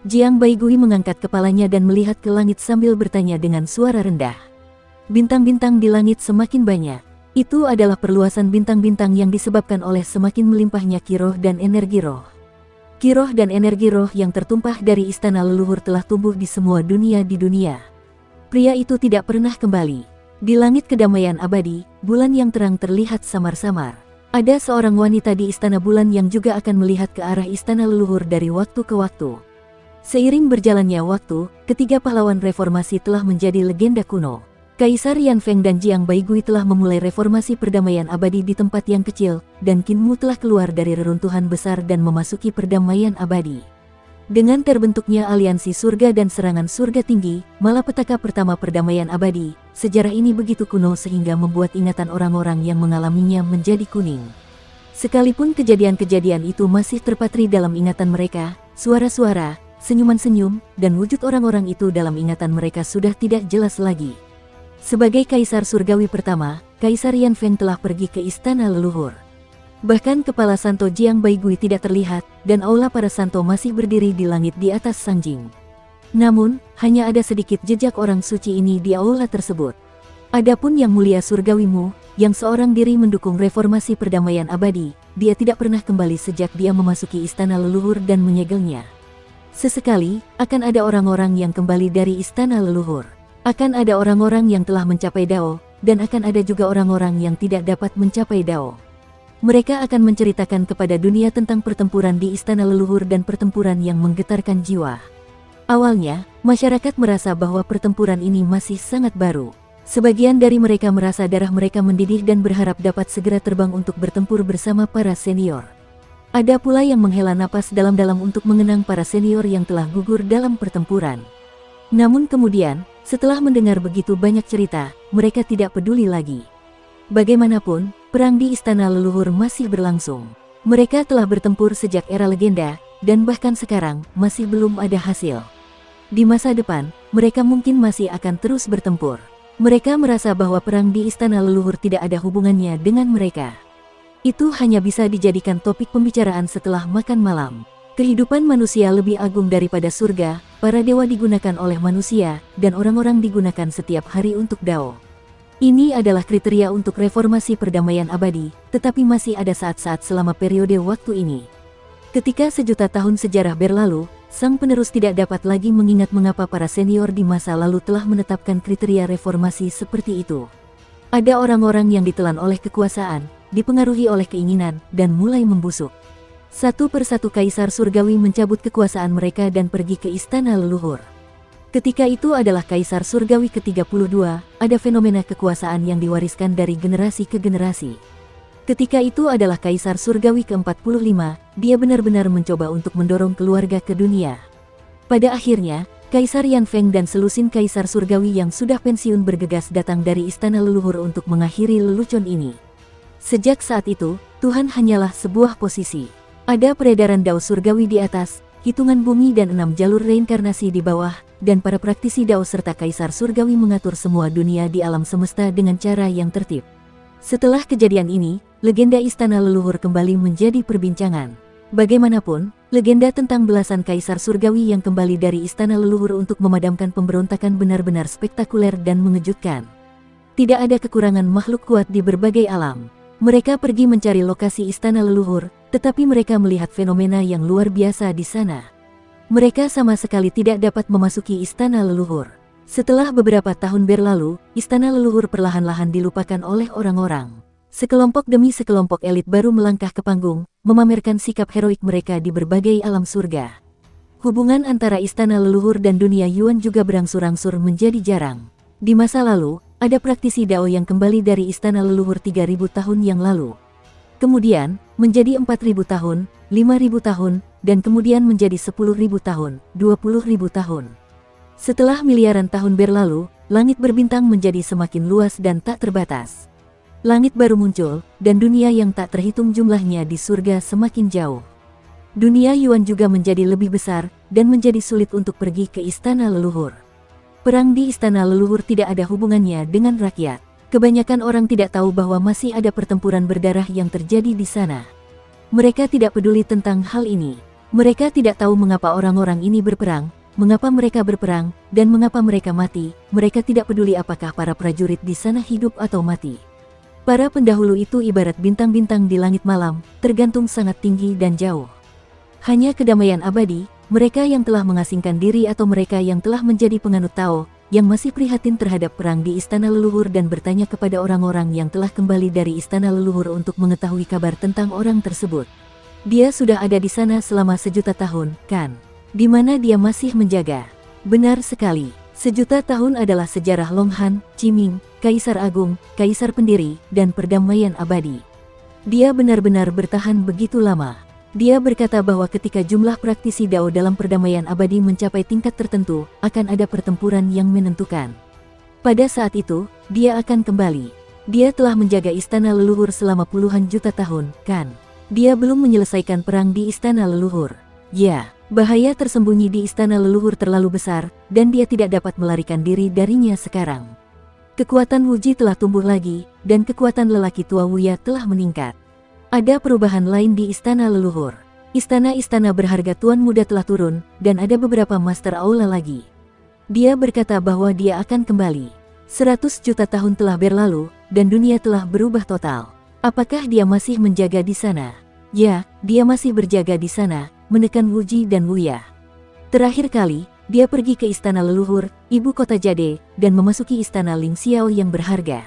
Speaker 1: Jiang Baigui mengangkat kepalanya dan melihat ke langit sambil bertanya dengan suara rendah. Bintang-bintang di langit semakin banyak. Itu adalah perluasan bintang-bintang yang disebabkan oleh semakin melimpahnya kiroh dan energi roh. Kiroh dan energi roh yang tertumpah dari istana leluhur telah tumbuh di semua dunia di dunia. Pria itu tidak pernah kembali. Di langit kedamaian abadi, bulan yang terang terlihat samar-samar. Ada seorang wanita di istana bulan yang juga akan melihat ke arah istana leluhur dari waktu ke waktu. Seiring berjalannya waktu, ketiga pahlawan reformasi telah menjadi legenda kuno. Kaisar Yan Feng dan Jiang Baigui telah memulai reformasi perdamaian abadi di tempat yang kecil, dan Qin Mu telah keluar dari reruntuhan besar dan memasuki perdamaian abadi. Dengan terbentuknya aliansi surga dan serangan surga tinggi, malapetaka pertama perdamaian abadi, sejarah ini begitu kuno sehingga membuat ingatan orang-orang yang mengalaminya menjadi kuning. Sekalipun kejadian-kejadian itu masih terpatri dalam ingatan mereka, suara-suara, senyuman-senyum, dan wujud orang-orang itu dalam ingatan mereka sudah tidak jelas lagi. Sebagai Kaisar Surgawi pertama, Kaisar Yan Feng telah pergi ke istana leluhur. Bahkan kepala Santo Jiang Baigui tidak terlihat, dan aula para Santo masih berdiri di langit di atas Sanjing. Namun, hanya ada sedikit jejak orang suci ini di aula tersebut. Adapun Yang Mulia Surgawimu, yang seorang diri mendukung reformasi perdamaian abadi, dia tidak pernah kembali sejak dia memasuki istana leluhur dan menyegelnya. Sesekali, akan ada orang-orang yang kembali dari istana leluhur. Akan ada orang-orang yang telah mencapai Dao, dan akan ada juga orang-orang yang tidak dapat mencapai Dao. Mereka akan menceritakan kepada dunia tentang pertempuran di istana leluhur dan pertempuran yang menggetarkan jiwa. Awalnya, masyarakat merasa bahwa pertempuran ini masih sangat baru. Sebagian dari mereka merasa darah mereka mendidih dan berharap dapat segera terbang untuk bertempur bersama para senior. Ada pula yang menghela napas dalam-dalam untuk mengenang para senior yang telah gugur dalam pertempuran. Namun kemudian, setelah mendengar begitu banyak cerita, mereka tidak peduli lagi. Bagaimanapun, perang di istana leluhur masih berlangsung. Mereka telah bertempur sejak era legenda, dan bahkan sekarang masih belum ada hasil. Di masa depan, mereka mungkin masih akan terus bertempur. Mereka merasa bahwa perang di istana leluhur tidak ada hubungannya dengan mereka. Itu hanya bisa dijadikan topik pembicaraan setelah makan malam. Kehidupan manusia lebih agung daripada surga, para dewa digunakan oleh manusia, dan orang-orang digunakan setiap hari untuk dao. Ini adalah kriteria untuk reformasi perdamaian abadi, tetapi masih ada saat-saat selama periode waktu ini. Ketika sejuta tahun sejarah berlalu, sang penerus tidak dapat lagi mengingat mengapa para senior di masa lalu telah menetapkan kriteria reformasi seperti itu. Ada orang-orang yang ditelan oleh kekuasaan, dipengaruhi oleh keinginan, dan mulai membusuk. Satu persatu kaisar surgawi mencabut kekuasaan mereka dan pergi ke istana leluhur. Ketika itu adalah kaisar surgawi ke-32, ada fenomena kekuasaan yang diwariskan dari generasi ke generasi. Ketika itu adalah kaisar surgawi ke-45, dia benar-benar mencoba untuk mendorong keluarga ke dunia. Pada akhirnya, Kaisar Yan Feng dan selusin kaisar surgawi yang sudah pensiun bergegas datang dari istana leluhur untuk mengakhiri lelucon ini. Sejak saat itu, Tuhan hanyalah sebuah posisi. Ada peredaran dao surgawi di atas, hitungan bumi dan 6 jalur reinkarnasi di bawah, dan para praktisi dao serta kaisar surgawi mengatur semua dunia di alam semesta dengan cara yang tertib. Setelah kejadian ini, legenda istana leluhur kembali menjadi perbincangan. Bagaimanapun, legenda tentang belasan kaisar surgawi yang kembali dari istana leluhur untuk memadamkan pemberontakan benar-benar spektakuler dan mengejutkan. Tidak ada kekurangan makhluk kuat di berbagai alam. Mereka pergi mencari lokasi istana leluhur, tetapi mereka melihat fenomena yang luar biasa di sana. Mereka sama sekali tidak dapat memasuki istana leluhur. Setelah beberapa tahun berlalu, istana leluhur perlahan-lahan dilupakan oleh orang-orang. Sekelompok demi sekelompok elit baru melangkah ke panggung, memamerkan sikap heroik mereka di berbagai alam surga. Hubungan antara istana leluhur dan dunia Yuan juga berangsur-angsur menjadi jarang. Di masa lalu, ada praktisi dao yang kembali dari istana leluhur 3000 tahun yang lalu. Kemudian, menjadi 4000 tahun, 5000 tahun, dan kemudian menjadi 10.000 tahun, 20.000 tahun. Setelah miliaran tahun berlalu, langit berbintang menjadi semakin luas dan tak terbatas. Langit baru muncul, dan dunia yang tak terhitung jumlahnya di surga semakin jauh. Dunia Yuan juga menjadi lebih besar, dan menjadi sulit untuk pergi ke istana leluhur. Perang di istana leluhur tidak ada hubungannya dengan rakyat. Kebanyakan orang tidak tahu bahwa masih ada pertempuran berdarah yang terjadi di sana. Mereka tidak peduli tentang hal ini. Mereka tidak tahu mengapa orang-orang ini berperang, mengapa mereka berperang, dan mengapa mereka mati. Mereka tidak peduli apakah para prajurit di sana hidup atau mati. Para pendahulu itu ibarat bintang-bintang di langit malam, tergantung sangat tinggi dan jauh. Hanya kedamaian abadi, mereka yang telah mengasingkan diri atau mereka yang telah menjadi penganut Tao, yang masih prihatin terhadap perang di istana leluhur dan bertanya kepada orang-orang yang telah kembali dari istana leluhur untuk mengetahui kabar tentang orang tersebut. Dia sudah ada di sana selama 1.000.000 tahun, kan? Di mana dia masih menjaga? Benar sekali. 1.000.000 tahun adalah sejarah Long Han, Qiming, Kaisar Agung, Kaisar Pendiri, dan perdamaian abadi. Dia benar-benar bertahan begitu lama. Dia berkata bahwa ketika jumlah praktisi dao dalam perdamaian abadi mencapai tingkat tertentu, akan ada pertempuran yang menentukan. Pada saat itu, dia akan kembali. Dia telah menjaga istana leluhur selama puluhan juta tahun, kan? Dia belum menyelesaikan perang di istana leluhur. Ya, bahaya tersembunyi di istana leluhur terlalu besar, dan dia tidak dapat melarikan diri darinya sekarang. Kekuatan Wuji telah tumbuh lagi, dan kekuatan lelaki tua Wuya telah meningkat. Ada perubahan lain di istana leluhur. Istana-istana berharga tuan muda telah turun, dan ada beberapa master aula lagi. Dia berkata bahwa dia akan kembali. 100 juta tahun telah berlalu, dan dunia telah berubah total. Apakah dia masih menjaga di sana? Ya, dia masih berjaga di sana, menekan Wuji dan Wuya. Terakhir kali, dia pergi ke istana leluhur, ibu kota Jade, dan memasuki istana Ling Xiao yang berharga.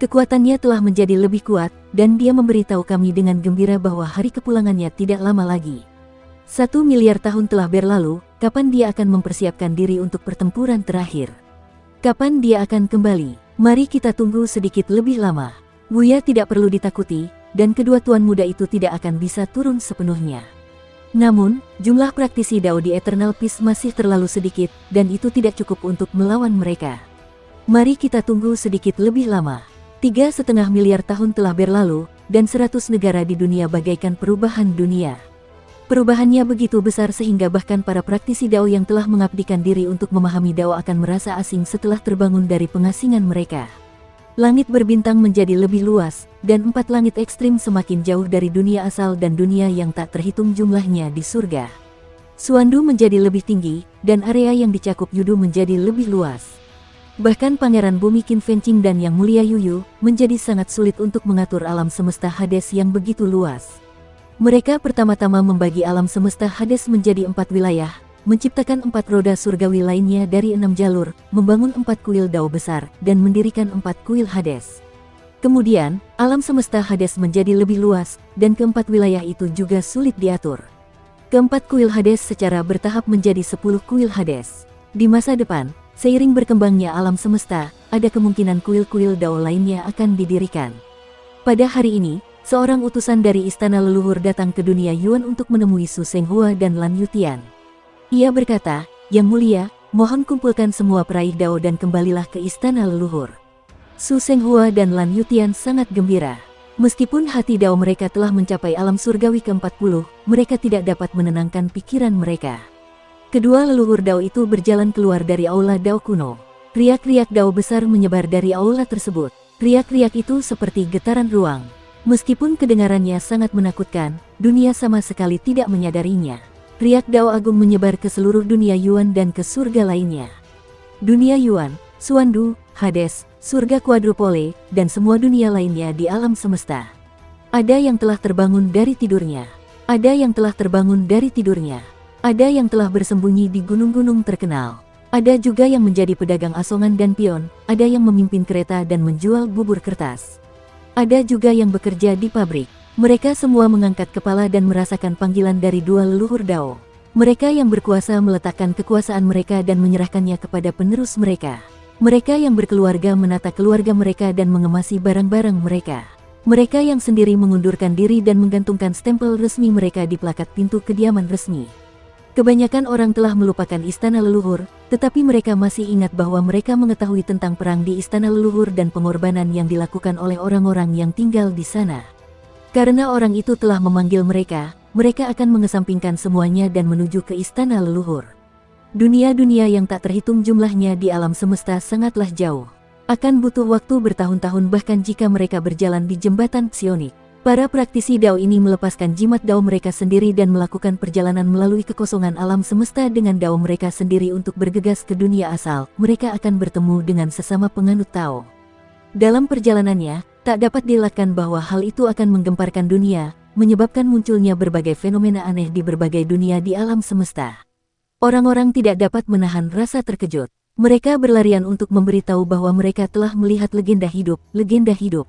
Speaker 1: Kekuatannya telah menjadi lebih kuat, dan dia memberitahu kami dengan gembira bahwa hari kepulangannya tidak lama lagi. 1 miliar tahun telah berlalu, kapan dia akan mempersiapkan diri untuk pertempuran terakhir? Kapan dia akan kembali? Mari kita tunggu sedikit lebih lama. Buya tidak perlu ditakuti, dan kedua tuan muda itu tidak akan bisa turun sepenuhnya. Namun, jumlah praktisi Dao di Eternal Peace masih terlalu sedikit, dan itu tidak cukup untuk melawan mereka. Mari kita tunggu sedikit lebih lama. 3,5 miliar tahun telah berlalu, dan 100 negara di dunia bagaikan perubahan dunia. Perubahannya begitu besar sehingga bahkan para praktisi Dao yang telah mengabdikan diri untuk memahami Dao akan merasa asing setelah terbangun dari pengasingan mereka. Langit berbintang menjadi lebih luas, dan 4 langit ekstrim semakin jauh dari dunia asal dan dunia yang tak terhitung jumlahnya di surga. Suandu menjadi lebih tinggi, dan area yang dicakup Yudu menjadi lebih luas. Bahkan Pangeran Bumi Qin Fengqing dan Yang Mulia Yuyu menjadi sangat sulit untuk mengatur alam semesta Hades yang begitu luas. Mereka pertama-tama membagi alam semesta Hades menjadi 4 wilayah, menciptakan 4 roda surgawi lainnya dari 6 jalur, membangun 4 kuil Dao besar, dan mendirikan 4 kuil Hades. Kemudian, alam semesta Hades menjadi lebih luas, dan keempat wilayah itu juga sulit diatur. Keempat kuil Hades secara bertahap menjadi 10 kuil Hades. Di masa depan, seiring berkembangnya alam semesta, ada kemungkinan kuil-kuil Dao lainnya akan didirikan. Pada hari ini, seorang utusan dari Istana Leluhur datang ke dunia Yuan untuk menemui Su Senghua dan Lan Yutian. Ia berkata, "Yang mulia, mohon kumpulkan semua peraih Dao dan kembalilah ke Istana Leluhur." Su Senghua dan Lan Yutian sangat gembira. Meskipun hati Dao mereka telah mencapai alam surgawi ke-40, mereka tidak dapat menenangkan pikiran mereka. Kedua leluhur Dao itu berjalan keluar dari aula Dao kuno. Riak-riak Dao besar menyebar dari aula tersebut. Riak-riak itu seperti getaran ruang. Meskipun kedengarannya sangat menakutkan, dunia sama sekali tidak menyadarinya. Riak Dao agung menyebar ke seluruh dunia Yuan dan ke surga lainnya. Dunia Yuan, Suandu, Hades, surga kuadrupole, dan semua dunia lainnya di alam semesta. Ada yang telah terbangun dari tidurnya. Ada yang telah terbangun dari tidurnya. Ada yang telah bersembunyi di gunung-gunung terkenal. Ada juga yang menjadi pedagang asongan dan pion. Ada yang memimpin kereta dan menjual bubur kertas. Ada juga yang bekerja di pabrik. Mereka semua mengangkat kepala dan merasakan panggilan dari dua leluhur Dao. Mereka yang berkuasa meletakkan kekuasaan mereka dan menyerahkannya kepada penerus mereka. Mereka yang berkeluarga menata keluarga mereka dan mengemasi barang-barang mereka. Mereka yang sendiri mengundurkan diri dan menggantungkan stempel resmi mereka di plakat pintu kediaman resmi. Kebanyakan orang telah melupakan istana leluhur, tetapi mereka masih ingat bahwa mereka mengetahui tentang perang di istana leluhur dan pengorbanan yang dilakukan oleh orang-orang yang tinggal di sana. Karena orang itu telah memanggil mereka, mereka akan mengesampingkan semuanya dan menuju ke istana leluhur. Dunia-dunia yang tak terhitung jumlahnya di alam semesta sangatlah jauh. Akan butuh waktu bertahun-tahun bahkan jika mereka berjalan di jembatan psionik. Para praktisi Dao ini melepaskan jimat Dao mereka sendiri dan melakukan perjalanan melalui kekosongan alam semesta dengan Dao mereka sendiri untuk bergegas ke dunia asal. Mereka akan bertemu dengan sesama penganut Tao. Dalam perjalanannya, tak dapat dielakkan bahwa hal itu akan menggemparkan dunia, menyebabkan munculnya berbagai fenomena aneh di berbagai dunia di alam semesta. Orang-orang tidak dapat menahan rasa terkejut. Mereka berlarian untuk memberitahu bahwa mereka telah melihat legenda hidup, legenda hidup.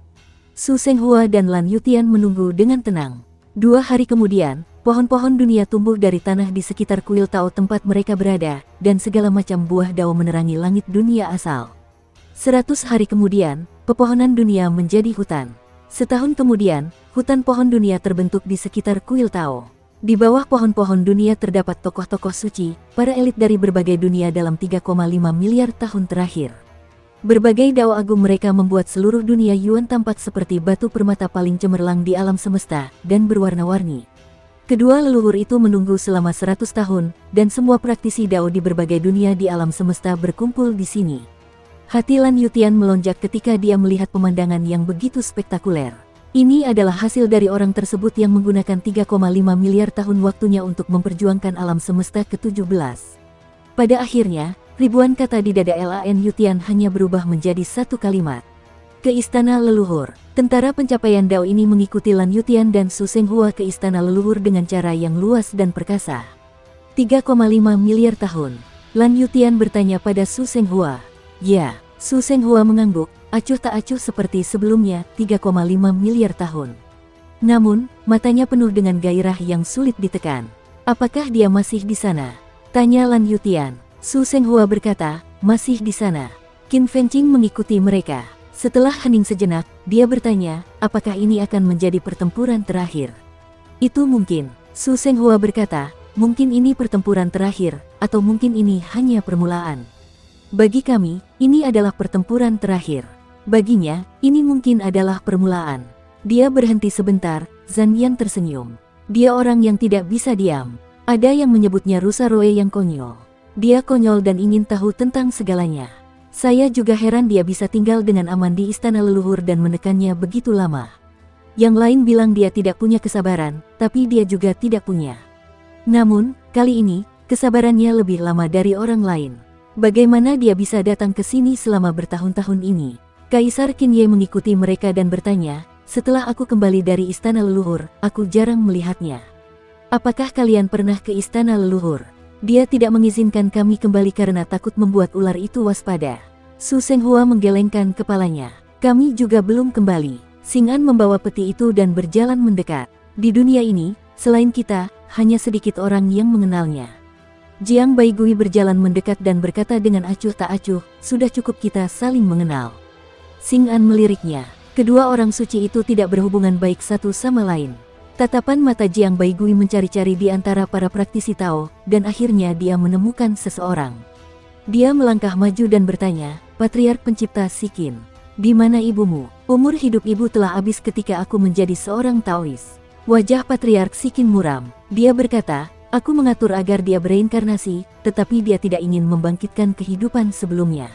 Speaker 1: Su Senghua dan Lan Yutian menunggu dengan tenang. 2 hari kemudian, pohon-pohon dunia tumbuh dari tanah di sekitar kuil Tao tempat mereka berada, dan segala macam buah Dao menerangi langit dunia asal. 100 hari kemudian, pepohonan dunia menjadi hutan. Setahun kemudian, hutan pohon dunia terbentuk di sekitar kuil Tao. Di bawah pohon-pohon dunia terdapat tokoh-tokoh suci, para elit dari berbagai dunia dalam 3,5 miliar tahun terakhir. Berbagai Dao agung mereka membuat seluruh dunia Yuan tampak seperti batu permata paling cemerlang di alam semesta, dan berwarna-warni. Kedua leluhur itu menunggu selama 100 tahun, dan semua praktisi Dao di berbagai dunia di alam semesta berkumpul di sini. Hati Lan Yutian melonjak ketika dia melihat pemandangan yang begitu spektakuler. Ini adalah hasil dari orang tersebut yang menggunakan 3,5 miliar tahun waktunya untuk memperjuangkan alam semesta ke-17. Pada akhirnya, ribuan kata di dada Lan Yutian hanya berubah menjadi satu kalimat. Ke Istana Leluhur. Tentara pencapaian Dao ini mengikuti Lan Yutian dan Su Senghua ke Istana Leluhur dengan cara yang luas dan perkasa. 3,5 miliar tahun. Lan Yutian bertanya pada Su Senghua. Ya, Su Senghua mengangguk. Acuh tak acuh seperti sebelumnya, 3,5 miliar tahun. Namun, matanya penuh dengan gairah yang sulit ditekan. Apakah dia masih di sana? Tanya Lan Yutian. Su Senghua berkata, masih di sana. Qin Fengqing mengikuti mereka. Setelah hening sejenak, dia bertanya, apakah ini akan menjadi pertempuran terakhir? Itu mungkin. Su Senghua berkata, mungkin ini pertempuran terakhir, atau mungkin ini hanya permulaan. Bagi kami, ini adalah pertempuran terakhir. Baginya, ini mungkin adalah permulaan. Dia berhenti sebentar, Zhan Yan tersenyum. Dia orang yang tidak bisa diam. Ada yang menyebutnya rusa Roe yang konyol. Dia konyol dan ingin tahu tentang segalanya. Saya juga heran dia bisa tinggal dengan aman di istana leluhur dan menekannya begitu lama. Yang lain bilang dia tidak punya kesabaran, tapi dia juga tidak punya. Namun, kali ini, kesabarannya lebih lama dari orang lain. Bagaimana dia bisa datang ke sini selama bertahun-tahun ini? Kaisar Qin Ye mengikuti mereka dan bertanya, setelah aku kembali dari istana leluhur, aku jarang melihatnya. Apakah kalian pernah ke istana leluhur? Dia tidak mengizinkan kami kembali karena takut membuat ular itu waspada. Su Senghua menggelengkan kepalanya. Kami juga belum kembali. Xing'an membawa peti itu dan berjalan mendekat. Di dunia ini, selain kita, hanya sedikit orang yang mengenalnya. Jiang Baigui berjalan mendekat dan berkata dengan acuh tak acuh, sudah cukup kita saling mengenal. Xing'an meliriknya. Kedua orang suci itu tidak berhubungan baik satu sama lain. Tatapan mata Jiang Baigui mencari-cari di antara para praktisi Tao, dan akhirnya dia menemukan seseorang. Dia melangkah maju dan bertanya, Patriark Pencipta Qin, di mana ibumu? Umur hidup ibu telah habis ketika aku menjadi seorang Taois. Wajah Patriark Qin muram. Dia berkata, aku mengatur agar dia bereinkarnasi, tetapi dia tidak ingin membangkitkan kehidupan sebelumnya.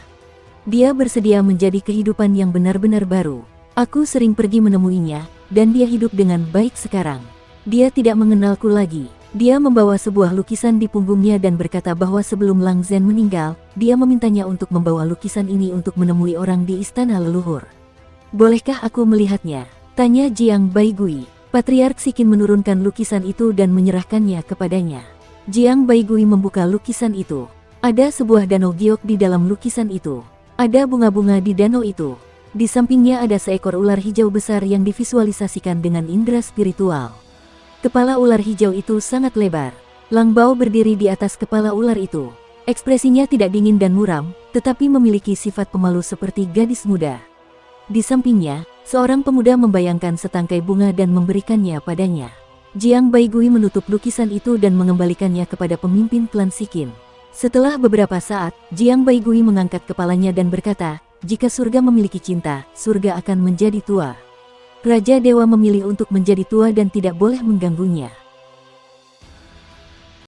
Speaker 1: Dia bersedia menjadi kehidupan yang benar-benar baru. Aku sering pergi menemuinya, dan dia hidup dengan baik sekarang. Dia tidak mengenalku lagi. Dia membawa sebuah lukisan di punggungnya dan berkata bahwa sebelum Lang Zhen meninggal, dia memintanya untuk membawa lukisan ini untuk menemui orang di istana leluhur. Bolehkah aku melihatnya? Tanya Jiang Baigui. Patriark Qin menurunkan lukisan itu dan menyerahkannya kepadanya. Jiang Baigui membuka lukisan itu. Ada sebuah danau giok di dalam lukisan itu. Ada bunga-bunga di danau itu. Di sampingnya ada seekor ular hijau besar yang divisualisasikan dengan indera spiritual. Kepala ular hijau itu sangat lebar. Lang Bao berdiri di atas kepala ular itu. Ekspresinya tidak dingin dan muram, tetapi memiliki sifat pemalu seperti gadis muda. Di sampingnya, seorang pemuda membayangkan setangkai bunga dan memberikannya padanya. Jiang Baigui menutup lukisan itu dan mengembalikannya kepada pemimpin klan Qin. Setelah beberapa saat, Jiang Baigui mengangkat kepalanya dan berkata, jika surga memiliki cinta, surga akan menjadi tua. Raja Dewa memilih untuk menjadi tua dan tidak boleh mengganggunya.